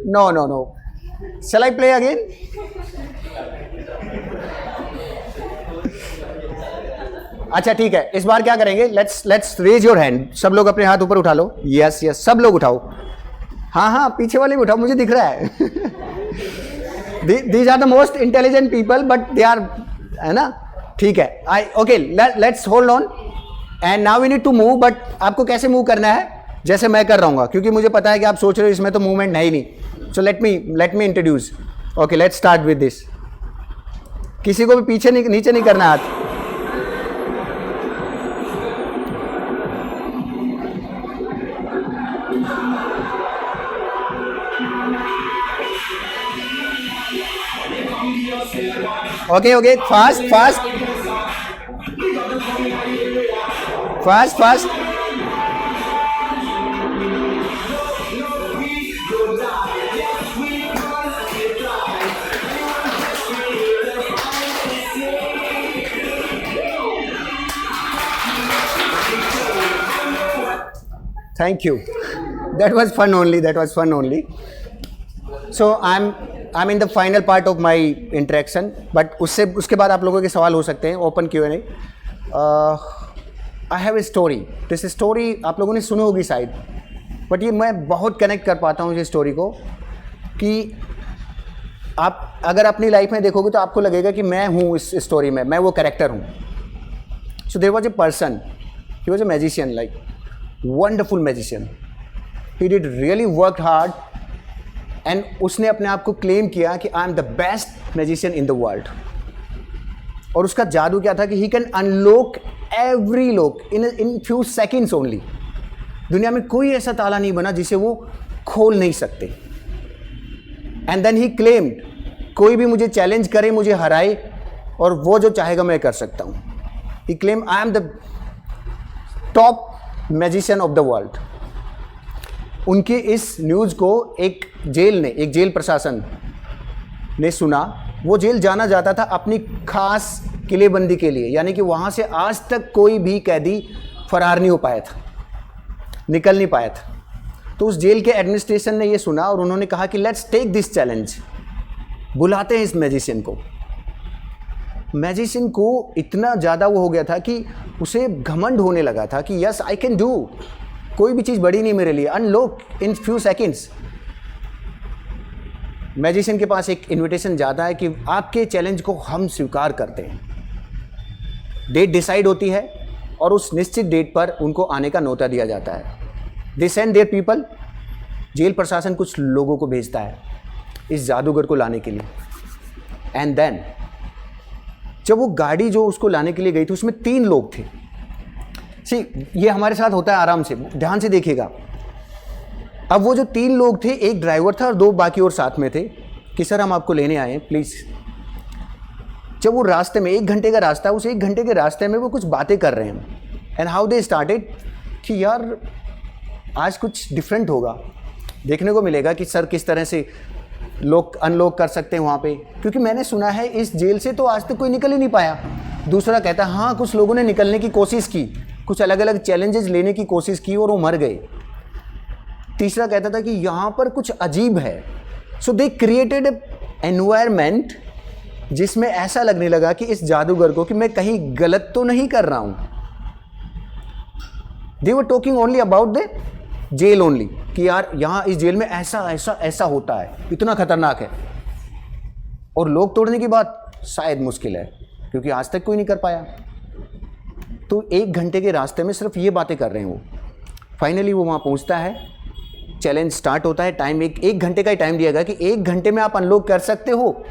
No, shall I play again? अच्छा ठीक है, इस बार क्या करेंगे, लेट्स रेज योर हैंड। सब लोग अपने हाथ ऊपर उठा लो। यस, सब लोग उठाओ। हाँ, पीछे वाले भी उठाओ, मुझे दिख रहा है। These are the most intelligent people, but they are, है ना? ठीक है, okay, let's hold on and now we need to move. But आपको कैसे मूव करना है? जैसे मैं कर रहा हूँ, क्योंकि मुझे पता है कि आप सोच रहे हो इसमें तो मूवमेंट है ही नहीं। So let me introduce. Okay, let's start with this. किसी को भी पीछे नीचे नहीं करना हाथ। Okay, fast. Thank you. That was fun only. So I am in the final part of my interaction, but उसके बाद आप लोगों के सवाल हो सकते हैं, open Q&A। I have a story, this story आप लोगों ने सुनी होगी शायद, बट ये मैं बहुत कनेक्ट कर पाता हूँ इस स्टोरी को, कि आप अगर अपनी लाइफ में देखोगे तो आपको लगेगा कि मैं हूँ इस स्टोरी में, मैं वो कैरेक्टर हूँ। So there was a person, he was a magician, like wonderful magician. He did really work hard and उसने अपने आप को क्लेम किया कि I am the best magician in the world. और उसका जादू क्या था कि he can unlock every lock in few seconds only. दुनिया में कोई ऐसा ताला नहीं बना जिसे वो खोल नहीं सकते। एंड देन ही क्लेम्ड, कोई भी मुझे चैलेंज करे, मुझे हराए, और वो जो चाहेगा मैं कर सकता हूँ। He claim I am the top magician of the world. उनके इस न्यूज़ को एक जेल प्रशासन ने सुना। वो जेल जाना जाता था अपनी खास किलेबंदी के लिए, यानी कि वहाँ से आज तक कोई भी कैदी फरार नहीं हो पाया था, निकल नहीं पाया था। तो उस जेल के एडमिनिस्ट्रेशन ने ये सुना और उन्होंने कहा कि लेट्स टेक दिस चैलेंज, बुलाते हैं इस मैजिशियन को। मैजिशियन को इतना ज़्यादा वो हो गया था कि उसे घमंड होने लगा था कि यस आई कैन डू, कोई भी चीज़ बड़ी नहीं मेरे लिए, अनलॉक इन फ्यू सेकेंड्स। मैजिशियन के पास एक इनविटेशन जाता है कि आपके चैलेंज को हम स्वीकार करते हैं। डेट डिसाइड होती है और उस निश्चित डेट पर उनको आने का न्योता दिया जाता है। They send their people, jail प्रशासन कुछ लोगों को भेजता है इस जादूगर को लाने के लिए। एंड देन जब वो गाड़ी जो उसको लाने के लिए गई थी उसमें 3 लोग थे। सी, ये हमारे साथ होता है, आराम से ध्यान से देखिएगा। अब वो जो 3 लोग थे, एक ड्राइवर था और 2 बाकी और साथ में थे कि सर हम आपको लेने आए हैं प्लीज़। जब वो रास्ते में 1 घंटे का रास्ता है, उस 1 घंटे के रास्ते में वो कुछ बातें कर रहे हैं। एंड हाउ दे स्टार्टेड कि यार आज कुछ डिफरेंट होगा, देखने को मिलेगा कि सर किस तरह से लोग अनलॉक कर सकते हैं वहाँ पे, क्योंकि मैंने सुना है इस जेल से तो आज तक कोई निकल ही नहीं पाया। दूसरा कहता है हाँ कुछ लोगों ने निकलने की कोशिश की, कुछ अलग अलग चैलेंजेस लेने की कोशिश की और वो मर गए। तीसरा कहता था कि यहाँ पर कुछ अजीब है। सो दे क्रिएटेड एनवायरमेंट जिसमें ऐसा लगने लगा कि इस जादूगर को कि मैं कहीं गलत तो नहीं कर रहा हूँ। They were talking only about the jail only, कि यार यहाँ इस जेल में ऐसा ऐसा ऐसा होता है, इतना खतरनाक है। और लोग तोड़ने की बात शायद मुश्किल है, क्योंकि आज तक कोई नहीं कर पाया। तो 1 घंटे के रास्ते में सिर्फ ये बातें कर रहे हैं वो। फाइनली वो वहाँ पहुँचता है, चैलेंज स्टार्ट होता है। टाइम एक घंटे का ही टाइम दिया गया कि 1 घंटे में आप अनलॉक कर सकते हो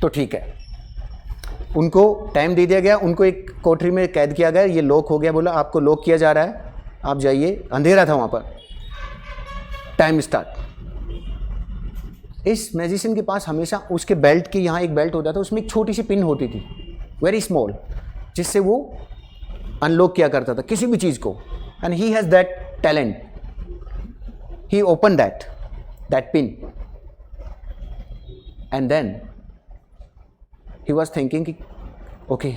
तो ठीक है। उनको टाइम दे दिया गया, उनको एक कोठरी में कैद किया गया, ये लॉक हो गया, बोला आपको लॉक किया जा रहा है, आप जाइए। अंधेरा था वहाँ पर। Time start. इस मैजिशियन के पास हमेशा उसके बेल्ट के यहाँ एक बेल्ट होता था, उसमें एक छोटी सी पिन होती थी, वेरी स्मॉल, जिससे वो अनलॉक किया करता था किसी भी चीज़ को। And he has that talent, he open that pin and then he was thinking कि ओके,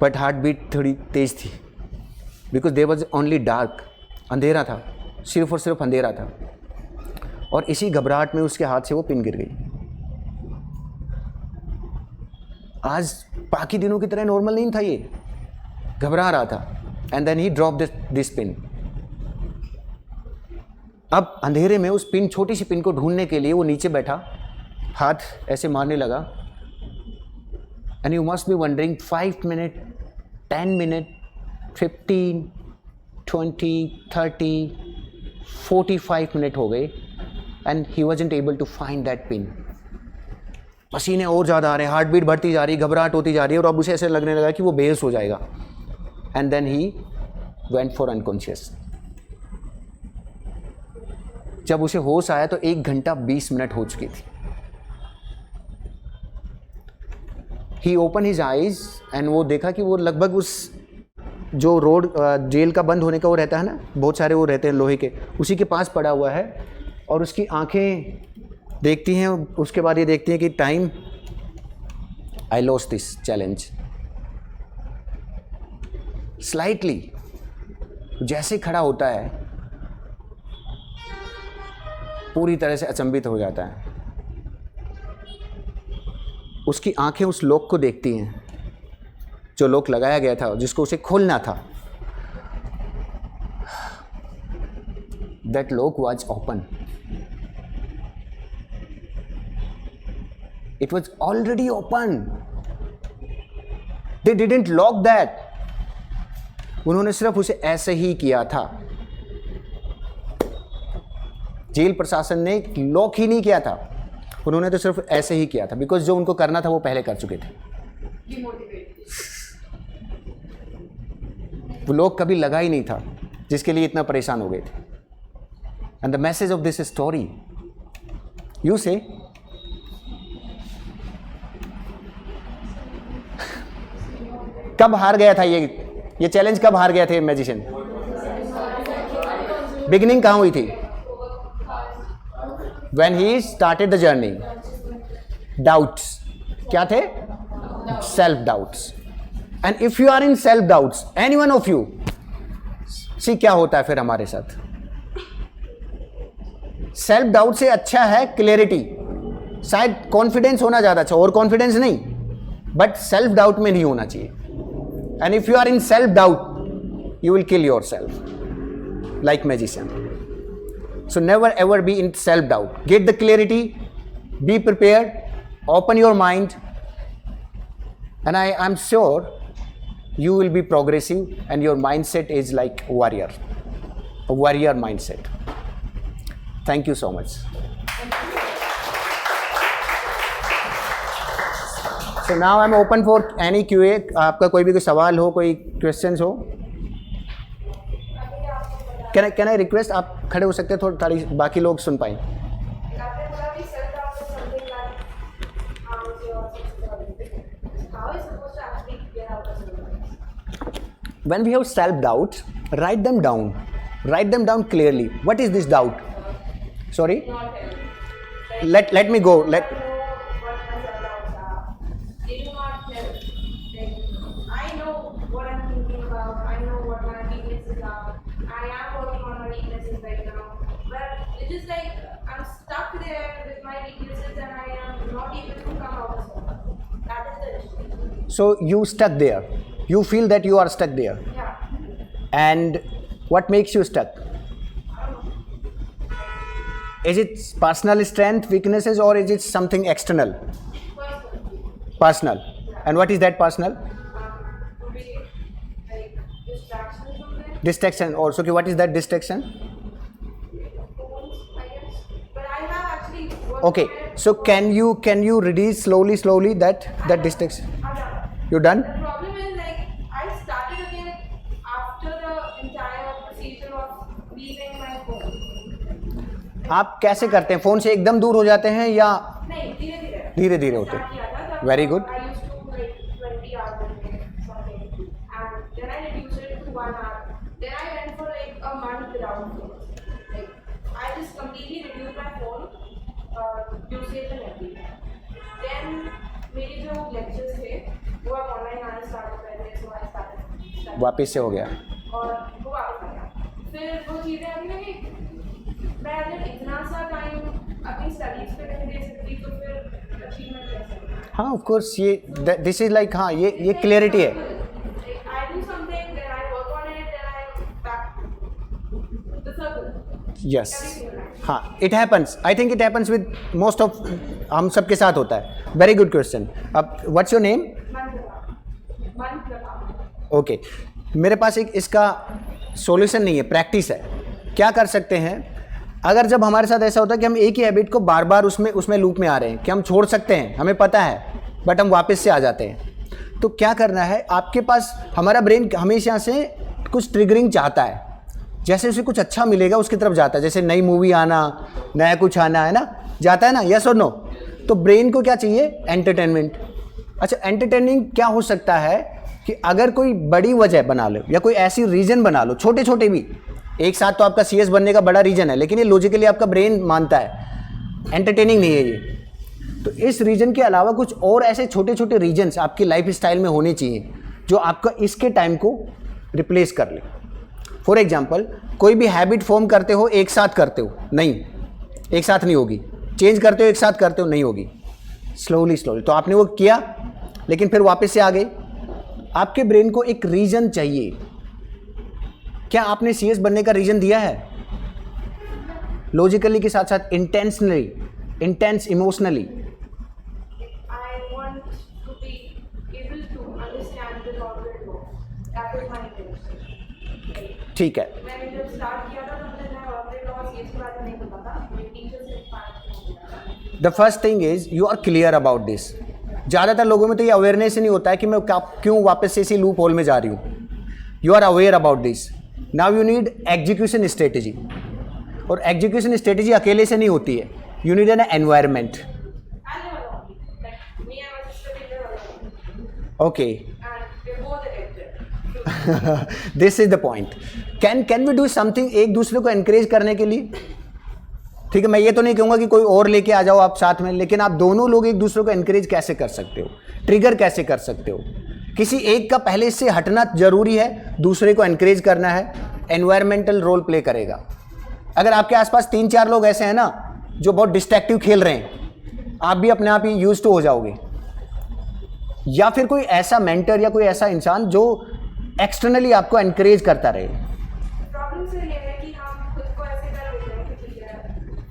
बट हार्ट बीट थोड़ी तेज थी, because there was only dark, अंधेरा था, सिर्फ और सिर्फ अंधेरा था। और इसी घबराहट में उसके हाथ से वो पिन गिर गई। आज बाकी दिनों की तरह नॉर्मल नहीं था, ये घबरा रहा था। And then he drop this pin. अब अंधेरे में उस पिन, छोटी सी पिन को ढूंढने के लिए वो नीचे बैठा, हाथ ऐसे मारने लगा। And you must be wondering 5 minute, 10 minute, 15, 20, 30, 45 minute हो गए and he wasn't able to find that pin. पसीने और ज़्यादा आ रहे हैं, हार्ट बीट बढ़ती जा रही, घबराहट होती जा रही है, और अब उसे ऐसे लगने लगा कि वो बेहोश हो जाएगा। And then he went for unconscious. जब उसे होश आया तो 1 घंटा 20 मिनट हो चुकी थी। ही ओपन हिज आइज एंड वो देखा कि वो लगभग उस जो रोड जेल का बंद होने का वो रहता है ना, बहुत सारे वो रहते हैं लोहे के, उसी के पास पड़ा हुआ है। और उसकी आंखें देखती हैं, उसके बाद ये देखती हैं कि time, I lost this challenge. Slightly जैसे खड़ा होता है पूरी तरह से अचंभित हो जाता है। उसकी आंखें उस लॉक को देखती हैं जो लॉक लगाया गया था, जिसको उसे खोलना था. That lock was open. It was already open. They didn't lock that. उन्होंने सिर्फ उसे ऐसे ही किया था. जेल प्रशासन ने लॉक ही नहीं किया था, उन्होंने तो सिर्फ ऐसे ही किया था, बिकॉज जो उनको करना था वो पहले कर चुके थे. वो लॉक कभी लगा ही नहीं था जिसके लिए इतना परेशान हो गए थे. And the message of this story, you say, कब हार गया था ये चैलेंज, कब हार गया थे मैजिशियन? बिगिनिंग कहाँ हुई थी? When he started the journey. Doubts क्या थे? Self doubts. And if you are in self doubts, any one of you, see क्या होता है फिर हमारे साथ? सेल्फ डाउट से अच्छा है क्लैरिटी. शायद कॉन्फिडेंस होना ज़्यादा अच्छा, और कॉन्फिडेंस नहीं, बट सेल्फ डाउट में नहीं होना चाहिए. And if you are in self doubt you will kill yourself like magician. So never ever be in self doubt. Get the clarity, be prepared, open your mind, and I am sure you will be progressive and your mindset is like a warrior mindset. Thank you so much. So now I'm open for any QA. आपका कोई भी कोई सवाल हो, कोई questions हो. Can I request आप खड़े हो सकते हैं थोड़ा, ताकि बाकी लोग सुन पाएं. When we have self-doubt, write them down. Write them down clearly. What is this doubt? Sorry? Let me go. They do not help. I know what I'm thinking about. I know what my weaknesses are. I am working on my weaknesses right now. But it's just like I'm stuck there with my weaknesses and I am not able to come out of it. That is the issue. So you stuck there. You feel that you are stuck there. Yeah. And what makes you stuck? Is it personal strength, weaknesses, or is it something external? Personal. And what is that personal? Could be like distraction from there. Distraction also. Okay, what is that distraction? Phones, I guess. But I have actually worked Okay, on it. so can you release slowly that distraction? I'm done. You done? The problem is like I started again after the entire procedure of leaving my phone. आप कैसे करते हैं? Phone से एकदम दूर हो जाते हैं या नहीं, धीरे धीरे धीरे धीरे होते स्टार्ट किया था हैं? तब very good. I used to like 20 hours a day something and then I reduced it to 1 hour. Then I went for like a month without phone. Like I just completely reduced my phone usage and everything. Then मेरे जो lectures थे वो अब online आना start कर रहे थे, so I started वापस से हो गया. और वो वापस आ गया. फिर वो चीज़ें अभी ना कि मैं अगर इतना सा टाइम अपनी स्टडीज पे नहीं दे सकती तो फिर अचीवमेंट कैसे? हाँ, ऑफ कोर्स ये दिस इज लाइक, हाँ ये क्लियरिटी है. I do something, then I work on it, then I back the circle. Yes, हाँ, it happens. I think it happens with most of, हम सबके साथ होता है. Very good question. अब what's your name? Man Prabhav. Okay, मेरे पास एक इसका सॉल्यूशन नहीं है, प्रैक्टिस है. क्या कर सकते हैं? अगर जब हमारे साथ ऐसा होता है कि हम एक ही हैबिट को बार बार उसमें लूप में आ रहे हैं कि हम छोड़ सकते हैं, हमें पता है, बट हम वापस से आ जाते हैं, तो क्या करना है आपके पास? हमारा ब्रेन हमेशा से कुछ ट्रिगरिंग चाहता है. जैसे उसे कुछ अच्छा मिलेगा उसकी तरफ जाता है. जैसे नई मूवी आना, नया कुछ आना, है ना, जाता है ना, यस और नो. तो ब्रेन को क्या चाहिए? एंटरटेनमेंट. अच्छा, एंटरटेनिंग क्या हो सकता है कि अगर कोई बड़ी वजह बना लो या कोई ऐसी रीजन बना लो, छोटे छोटे भी. एक साथ तो आपका CS बनने का बड़ा रीजन है, लेकिन ये लॉजिकली आपका ब्रेन मानता है एंटरटेनिंग नहीं है ये. तो इस रीजन के अलावा कुछ और ऐसे छोटे छोटे रीजन्स आपकी लाइफ स्टाइल में होने चाहिए जो आपका इसके टाइम को रिप्लेस कर ले. फॉर एग्जाम्पल, कोई भी हैबिट फॉर्म करते हो एक साथ करते हो, नहीं, एक साथ नहीं होगी. चेंज करते हो एक साथ करते हो, नहीं होगी. Slowly slowly. तो आपने वो किया, लेकिन फिर वापस से आ गए। आपके ब्रेन को एक रीजन चाहिए। क्या आपने सीएस बनने का रीजन दिया है? लॉजिकली के साथ साथ intentionally, intense emotionally. I want to be able to understand the corporate world. That is my intention. ठीक है, मैंने जब स्टार्ट किया था तो मुझे ना corporate law CA के बारे में नहीं पता था। मेरे टीचर से इंस्पायर किया था। The first thing is you are clear about this. ज़्यादातर लोगों में तो ये अवेयरनेस ही नहीं होता है कि मैं क्यों वापस से इसी लूप होल में जा रही हूँ। You are aware about this. Now you need execution strategy, और एग्जीक्यूशन स्ट्रेटेजी अकेले से नहीं होती है। You need an environment. I live alone. Like me and my sister we live alone. Okay, And we're both addicted. This is the point. Can we do something एक दूसरे को encourage करने के लिए? ठीक है, मैं ये तो नहीं कहूँगा कि कोई और लेके आ जाओ आप साथ में, लेकिन आप दोनों लोग एक दूसरे को एनकरेज कैसे कर सकते हो, ट्रिगर कैसे कर सकते हो? किसी एक का पहले से हटना जरूरी है, दूसरे को एनकरेज करना है। एनवायरमेंटल रोल प्ले करेगा। अगर आपके आसपास 3-4 लोग ऐसे हैं ना जो बहुत डिस्ट्रैक्टिव खेल रहे हैं, आप भी अपने आप ही यूज टू हो जाओगे। या फिर कोई ऐसा मेंटर या कोई ऐसा इंसान जो एक्सटर्नली आपको एनकरेज करता रहे। प्रॉब्लम से ये है कि हम खुद को ऐसे कर देते हैं कि ठीक है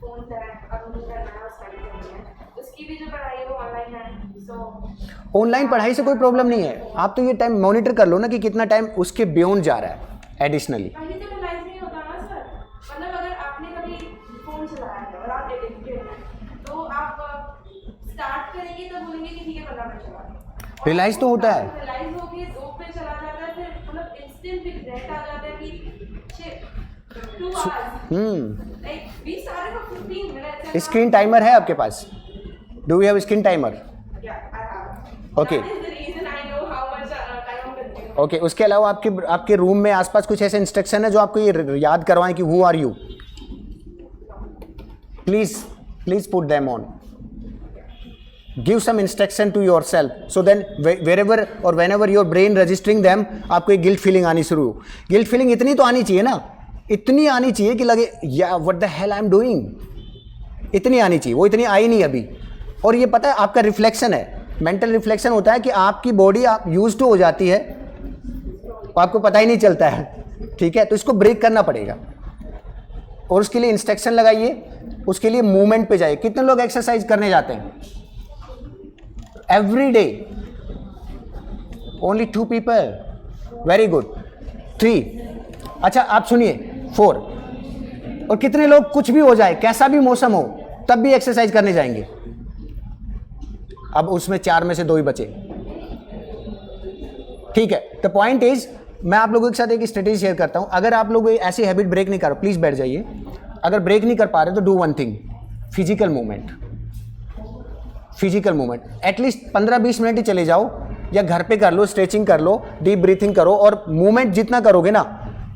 फोन है, अब नहीं करना है और स्टडी करनी है। उसकी भी जो पढ़ाई है वो ऑनलाइन है। सो ऑनलाइन पढ़ाई से कोई प्रॉब्लम नहीं है। आप तो ये टाइम मॉनिटर कर लो ना कि कितना टाइम उसके बियॉन्ड जा रहा है एडिशनली। पहले तो रियलाइज नहीं होता ना सर। मतलब अगर आपने कभी फोन चलाया है और आप एडिक्टेड हैं तो आप स्टार्ट करेंगे तो बोलेंगे कि ठीक है 15 मिनट चला। रियलाइज तो होता है। रियलाइज हो के 2 पे चला जाता है, फिर मतलब इंस्टेंट रिग्रेट आ जाता है कि शिट 2 आवर्स लाइक 20 आवर्स और 15 मिनट। स्क्रीन टाइमर है आपके पास? Do you have screen timer? Yeah I have. Okay. That is the reason I know how much time I am consuming. Okay, उसके अलावा आपके रूम में आसपास कुछ ऐसे इंस्ट्रक्शन है जो आपको ये याद करवाएं कि who are you? Please put them on. Give some instruction to yourself, so then wherever और whenever your brain registering them, आपको एक गिल्ट फीलिंग आनी शुरू हो। गिल्ट फीलिंग इतनी तो आनी चाहिए ना, इतनी आनी चाहिए कि लगे या what the hell I am doing. इतनी आनी चाहिए, वो इतनी आई नहीं अभी। और ये पता है आपका रिफ्लेक्शन है, मेंटल रिफ्लेक्शन होता है कि आपकी बॉडी आप यूज टू हो जाती है और आपको पता ही नहीं चलता है। ठीक है, तो इसको ब्रेक करना पड़ेगा और उसके लिए इंस्ट्रक्शन लगाइए, उसके लिए मूवमेंट पे जाइए। कितने लोग एक्सरसाइज करने जाते हैं every day? Only 2 people. Very good. 3। अच्छा आप सुनिए 4। और कितने लोग कुछ भी हो जाए, कैसा भी मौसम हो, तब भी एक्सरसाइज करने जाएंगे? अब उसमें 4 में से 2 ही बचे। ठीक है, द पॉइंट इज, मैं आप लोगों के साथ एक स्ट्रेटेजी शेयर करता हूं। अगर आप लोग ऐसी हैबिट ब्रेक नहीं कर रहे, प्लीज बैठ जाइए। अगर ब्रेक नहीं कर पा रहे तो do one thing, physical movement. Physical movement at least 15-20 minute ही चले जाओ, या घर पे कर लो, स्ट्रेचिंग कर लो, डीप ब्रीथिंग करो। और मूवमेंट जितना करोगे ना,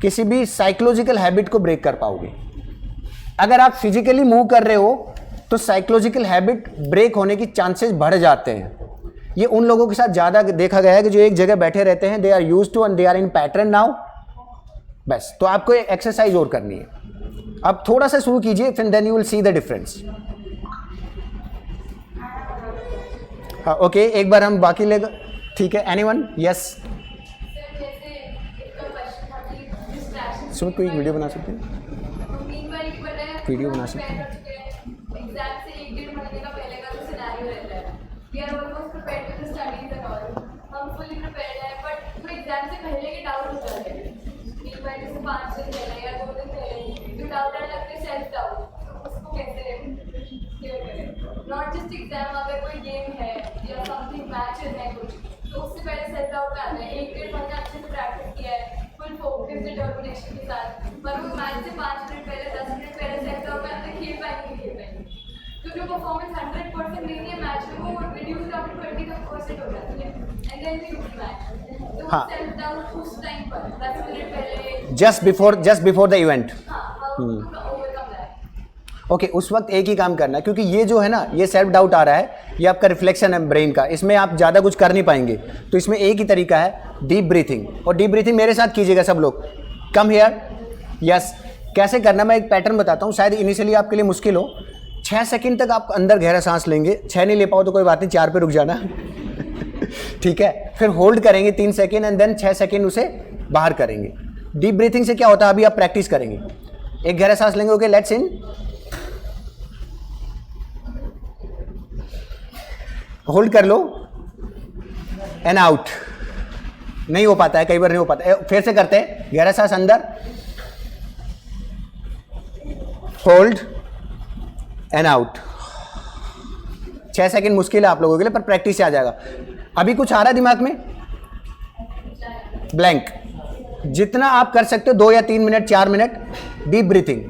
किसी भी साइकोलॉजिकल हैबिट को ब्रेक कर पाओगे। अगर आप फिजिकली मूव कर रहे हो तो साइकोलॉजिकल हैबिट ब्रेक होने की चांसेस बढ़ जाते हैं। ये उन लोगों के साथ ज़्यादा देखा गया है कि जो एक जगह बैठे रहते हैं, they are used to and they are in pattern now. बस, तो आपको एक्सरसाइज और करनी है। अब थोड़ा सा शुरू कीजिए, फिर then you will see the difference. हाँ ओके, एक बार हम बाकी ले। ठीक है, एनीवन? यस। सर जैसे एक क्वेश्चन था कि डिस्ट्रैक्शन सुमित कोई वीडियो बना सकते हैं? वीडियो बना सकते हैं। एग्जाम से 1-1.5 महीने का पहले का जो सिनेरियो रहता है, we are almost prepared with the studies and all, हम फुली प्रिपेयर्ड हैं, बट जो एग्जाम से पहले के डाउट हो जाते हैं, मीन बाय जैसे 5 दिन पहले या 2 दिन पहले जो डाउट आने लगते हैं, सेल्फ डाउट, तो उसको कैसे क्लियर करें? नॉट जस्ट एग्जाम, अगर कोई गेम है या समथिंग मैचेस है कुछ, तो उससे पहले सेल्फ डाउट आता है। 1-1.5 महीना अच्छे से प्रैक्टिस किया है, फुल फोकस डिटर्मिनेशन के साथ, पर वो मैच से 5 मिनट पहले 10 मिनट पहले सेल्फ डाउट आता है, खेल पाएंगे। तो जो परफॉर्मेंस 100% नहीं है मैच में, वो रिड्यूस डाउन टू 20% हो जाती है, and then we lose match. तो हाँ। सेल्फ डाउट उस टाइम पर 10 मिनट पहले, जस्ट बिफोर द इवेंट। हाँ, how to overcome that. Okay, उस वक्त एक ही काम करना है, क्योंकि ये जो है ना, ये सेल्फ डाउट आ रहा है, ये आपका रिफ्लेक्शन है ब्रेन का, इसमें आप ज़्यादा कुछ कर नहीं पाएंगे। तो इसमें एक ही तरीका है, डीप ब्रीथिंग। और डीप ब्रीथिंग मेरे साथ कीजिएगा सब लोग। Come here. यस। कैसे करना, मैं एक पैटर्न बताता हूँ, शायद इनिशियली आपके लिए मुश्किल हो। 6 सेकंड तक आप अंदर गहरा सांस लेंगे, 6 नहीं ले पाओ तो कोई बात नहीं, 4 पे रुक जाना ठीक है। फिर होल्ड करेंगे 3 सेकंड एंड देन 6 सेकंड उसे बाहर करेंगे। डीप ब्रीथिंग से क्या होता है, अभी आप प्रैक्टिस करेंगे। एक गहरा सांस लेंगे, ओके, लेट्स इन, होल्ड कर लो एंड आउट। नहीं हो पाता है, कई बार नहीं हो पाता है, फिर से करते हैं। गहरा सांस अंदर, होल्ड एंड आउट। 6 सेकंड मुश्किल है आप लोगों के लिए, पर प्रैक्टिस से आ जाएगा। अभी कुछ आ रहा है दिमाग में? ब्लैंक। जितना आप कर सकते हो 2 या 3 मिनट, 4 मिनट डीप ब्रीथिंग।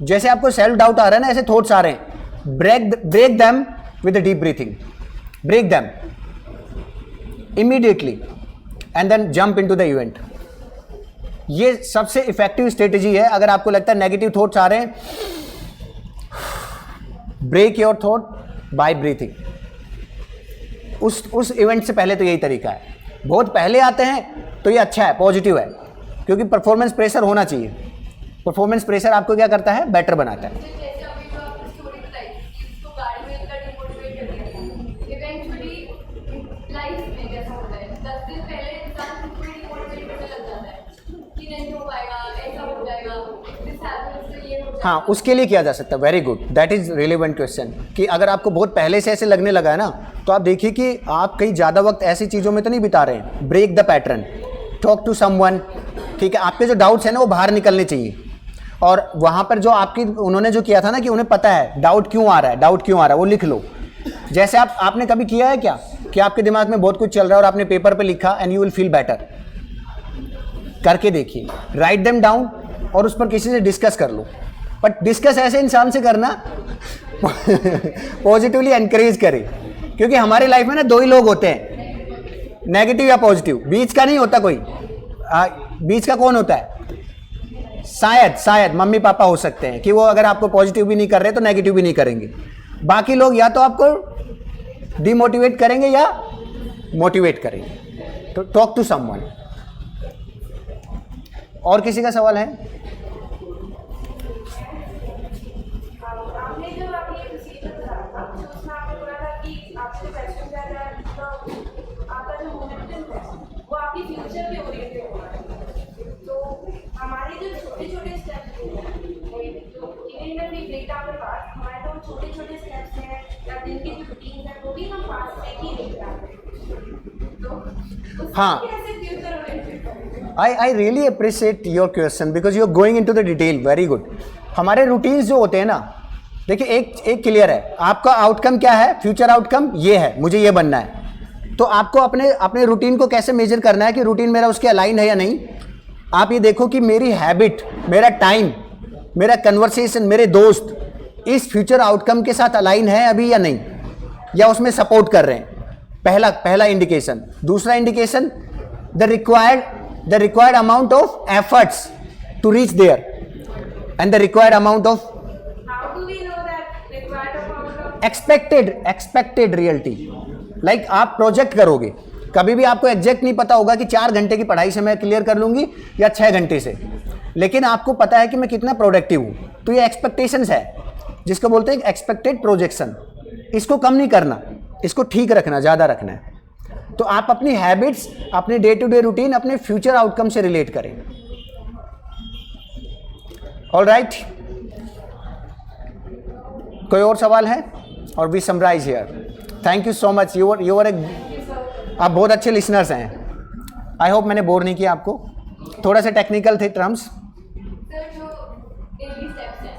जैसे आपको सेल्फ डाउट आ रहा है ना, ऐसे थॉट्स आ रहे हैं, break them with deep breathing, break them immediately and then jump into the event. ये सबसे इफेक्टिव स्ट्रेटेजी है। अगर आपको लगता है नेगेटिव थॉट्स आ रहे हैं, break your thought by breathing. उस इवेंट से पहले तो यही तरीका है। बहुत पहले आते हैं तो ये अच्छा है, पॉजिटिव है, क्योंकि परफॉर्मेंस प्रेशर होना चाहिए। परफॉर्मेंस प्रेशर आपको क्या करता है, बेटर बनाता है। जैसे अभी जो आपने स्टोरी बताई कि उसको गाड़ी में इतना डिमोटिवेट कर दिया था, इवेंचुअली लाइफ में कैसा होता है, 10 दिन पहले इंसान खुद को ही डिमोटिवेट करने लग जाता है कि नहीं हो पाएगा, ऐसा हो जाएगा, दिस हैपेंस तो ये हो जाएगा। हाँ, उसके लिए किया जा सकता है। Very good, that is relevant question. कि अगर आपको बहुत पहले से ऐसे लगने लगा है ना, तो आप देखिए कि आप कहीं ज़्यादा वक्त ऐसी चीज़ों में तो नहीं बिता रहे हैं। Break the pattern, talk to someone, ठीक है। आपके जो डाउट्स हैं ना वो बाहर निकलने चाहिए। और वहाँ पर जो आपकी उन्होंने जो किया था ना, कि उन्हें पता है डाउट क्यों आ रहा है, डाउट क्यों आ रहा है, वो लिख लो। जैसे आपने कभी किया है क्या कि आपके दिमाग में बहुत कुछ चल रहा है और आपने पेपर पे लिखा and you will feel better. करके देखिए, राइट देम डाउन और उस पर किसी से डिस्कस कर लो। बट डिस्कस ऐसे इंसान से करना पॉजिटिवली एनकरेज करें, क्योंकि हमारी लाइफ में ना 2 ही लोग होते हैं, नेगेटिव या पॉजिटिव। बीच का नहीं होता कोई। बीच का कौन होता है? शायद मम्मी पापा हो सकते हैं, कि वो अगर आपको पॉजिटिव भी नहीं कर रहे तो नेगेटिव भी नहीं करेंगे। बाकी लोग या तो आपको डिमोटिवेट करेंगे या मोटिवेट करेंगे। तो टॉक टू समवन। और किसी का सवाल है? आपने जो अभी ये प्रोसीजर करा, जो उसमें आपने बोला था कि आपसे क्वेश्चन कर रहा है, तो आपका जो मोमेंटम है वो आपकी फ्यूचर पे ओरिएंटेड होगा। तो हमारे जो छोटे छोटे स्टेप्स हैं, जो even we break down the past, हमारे जो छोटे छोटे स्टेप्स हैं या दिन की जो रूटीन है, वो भी हम पास्ट से ही देख रहे हैं। तो हाँ, कैसे फ्यूचर ओरिएंटेड करेंगे? I really appreciate your question because you are going into the detail. Very good. हमारे रूटीन्स जो होते हैं ना, देखिए एक क्लियर है, आपका आउटकम क्या है, फ्यूचर आउटकम ये है, मुझे ये बनना है। तो आपको अपने रूटीन को कैसे मेजर करना है कि रूटीन मेरा उसके अलाइन है या नहीं। आप ये देखो कि मेरी हैबिट, मेरा टाइम, मेरा कन्वर्सेशन, मेरे दोस्त इस फ्यूचर आउटकम के साथ अलाइन है अभी या नहीं, या उसमें सपोर्ट कर रहे हैं। पहला इंडिकेशन। दूसरा indication, the required amount of efforts to reach there and the required amount of How do we know that required amount of expected reality। like आप प्रोजेक्ट करोगे, कभी भी आपको एग्जैक्ट नहीं पता होगा कि 4 घंटे की पढ़ाई से मैं क्लियर कर लूंगी या 6 घंटे से, लेकिन आपको पता है कि मैं कितना प्रोडक्टिव हूँ। तो ये एक्सपेक्टेशंस है, जिसको बोलते हैं एक्सपेक्टेड प्रोजेक्शन। इसको कम नहीं करना, इसको ठीक रखना, ज़्यादा रखना है। तो आप अपनी हैबिट्स, अपने डे टू डे रूटीन अपने फ्यूचर आउटकम से रिलेट करें। ऑल राइट, कोई और सवाल है? और we summarize here. Thank you so much, you are आप बहुत अच्छे लिसनर्स हैं। आई होप मैंने बोर नहीं किया आपको। थोड़ा सा टेक्निकल थे टर्म्स। सर जो डेली स्टेप्स हैं,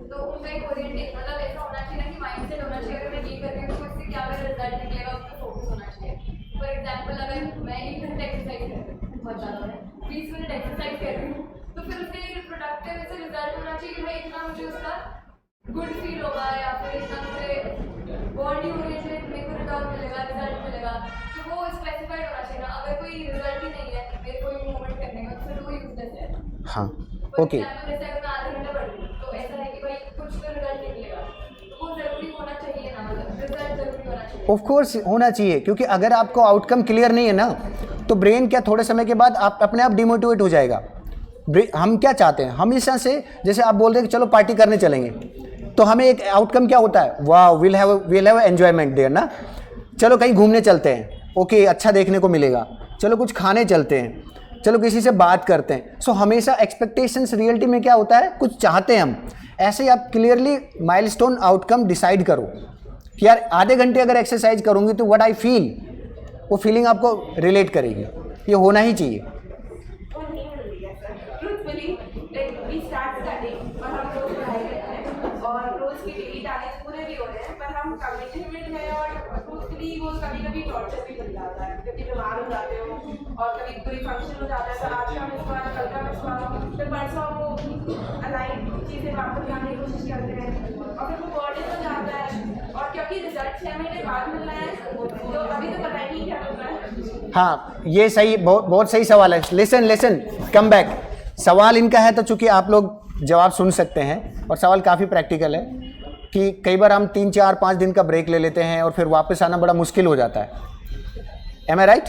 तो उनका एक ओरिएंटेशन मतलब ऐसा होना चाहिए ना कि माइंडसेट होना चाहिए, अगर मैं ये कर रही हूँ तो इससे क्या मेरा रिजल्ट निकलेगा, उस पर फोकस होना चाहिए। फॉर एग्जाम्पल, अगर मैं 1 घंटा एक्सरसाइज कर रही हूँ, बहुत ज़्यादा है, 20 मिनट एक्सरसाइज कर रही हूँ, तो फिर उसके प्रोडक्टिव ऐसे रिजल्ट होना चाहिए कि भाई इतना मुझे उसका गुड फील होगा, या फिर इतना मुझे बॉडी ओरिएंटेड मेरे को रिटर्न मिलेगा, रिजल्ट मिलेगा। तो वो स्पेसिफाइड होना चाहिए ना। अगर कोई रिजल्ट ही नहीं है मेरे को मूवमेंट करने का, तो फिर वो यूजलेस है। हाँ, For ओके। example, जैसे अगर मैं आधा घंटा पढ़ रही हूँ, तो ऐसा है कि भाई कुछ तो रिजल्ट निकलेगा, तो वो जरूरी होना चाहिए ना, मतलब रिजल्ट जरूरी होना चाहिए। ऑफ कोर्स होना चाहिए, क्योंकि अगर आपको आउटकम क्लियर नहीं है ना, तो ब्रेन क्या थोड़े समय के बाद आप अपने आप डिमोटिवेट हो जाएगा। हम क्या चाहते हैं हमेशा से, जैसे आप बोल रहे हैं कि चलो पार्टी करने चलेंगे, तो हमें एक आउटकम क्या होता है, वाह विल हैव एंजॉयमेंट देयर ना, चलो कहीं घूमने चलते हैं, ओके अच्छा देखने को मिलेगा, चलो कुछ खाने चलते हैं, चलो किसी से बात करते हैं। सो हमेशा एक्सपेक्टेशंस रियलिटी में क्या होता है, कुछ चाहते हैं हम। ऐसे ही आप क्लियरली माइलस्टोन आउटकम डिसाइड करो कि यार आधे घंटे अगर एक्सरसाइज करूँगी तो व्हाट आई फील, वो फीलिंग आपको रिलेट करेगी, ये होना ही चाहिए। वो नहीं मिल रही है sir, truthfully like we start studying और हम रोज पढ़ाई करते हैं और रोज की डेली टारगेट्स पूरे भी हो रहे हैं, पर हम कमिटमेंट है और ट्रूथफुली वो कभी कभी टॉर्चर भी बन जाता है, कभी बीमार हो जाते हो और कभी कोई फंक्शन हो जाता है तो आज का मिस हुआ, कल का मिस हुआ, फिर परसों हम वो अलाइन चीज़ें वापस लाने की कोशिश करते हैं और फिर वो बर्डन हो जाता है। और क्योंकि रिजल्ट 6 महीने बाद मिलना है तो अभी तो पता ही नहीं क्या मिल रहा है। हाँ ये सही, बहुत सही सवाल है। Listen come back. सवाल इनका है तो चूंकि आप लोग जवाब सुन सकते हैं और सवाल काफ़ी प्रैक्टिकल है कि कई बार हम 3, 4, 5 दिन का ब्रेक ले लेते हैं और फिर वापस आना बड़ा मुश्किल हो जाता है। एम आई राइट?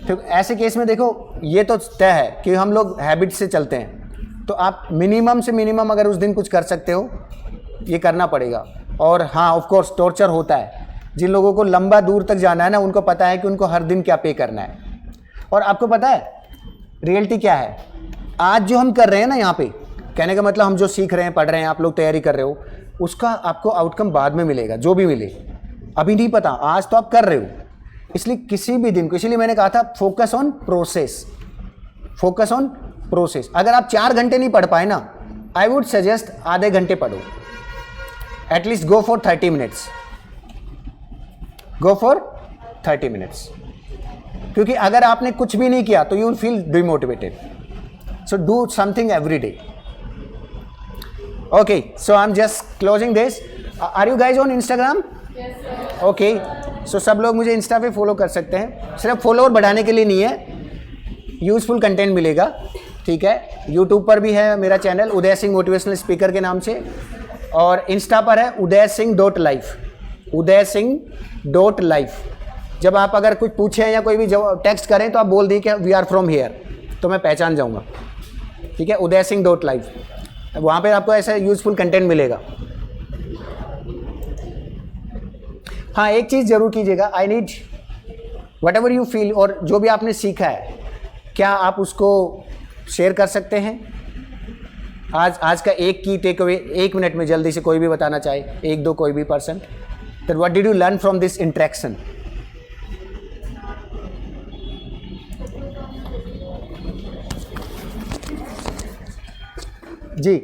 तो ऐसे केस में देखो ये तो तय है कि हम लोग हैबिट से चलते हैं, तो आप मिनिमम से मिनिमम अगर उस दिन कुछ कर सकते हो ये करना पड़ेगा। और हाँ ऑफ कोर्स टॉर्चर होता है, जिन लोगों को लंबा दूर तक जाना है ना उनको पता है कि उनको हर दिन क्या पे करना है। और आपको पता है रियलिटी क्या है, आज जो हम कर रहे हैं ना यहाँ पे, कहने का मतलब हम जो सीख रहे हैं, पढ़ रहे हैं, आप लोग तैयारी कर रहे हो, उसका आपको आउटकम बाद में मिलेगा, जो भी मिले अभी नहीं पता, आज तो आप कर रहे हो। इसलिए किसी भी दिन को, इसलिए मैंने कहा था focus on process, focus on process. अगर आप 4 घंटे नहीं पढ़ पाए ना, आई वुड सजेस्ट आधे घंटे पढ़ो, at least go for 30 minutes, go for 30 minutes. क्योंकि अगर आपने कुछ भी नहीं किया तो you will feel demotivated, so do something every day. Okay, so I am just closing this. Are you guys on Instagram? Okay, so सब लोग मुझे इंस्टा पे फॉलो कर सकते हैं, सिर्फ फॉलोअर बढ़ाने के लिए नहीं है, यूजफुल कंटेंट मिलेगा, ठीक है। यूट्यूब पर भी है मेरा channel Uday Singh motivational speaker के नाम से, और इंस्टा पर है udaysingh.life, udaysingh.life। जब आप अगर कुछ पूछें या कोई भी टेक्स्ट करें तो आप बोल दी कि वी आर फ्रॉम हेयर, तो मैं पहचान जाऊंगा, ठीक है। udaysingh.life, वहाँ पे आपको ऐसा यूजफुल कंटेंट मिलेगा। हाँ एक चीज़ ज़रूर कीजिएगा, I need what ever you feel, और जो भी आपने सीखा है क्या आप उसको शेयर कर सकते हैं। आज का एक की टेक अवे 1 मिनट में जल्दी से कोई भी बताना चाहे, 1-2 कोई भी person, that what did you learn from this interaction. Ji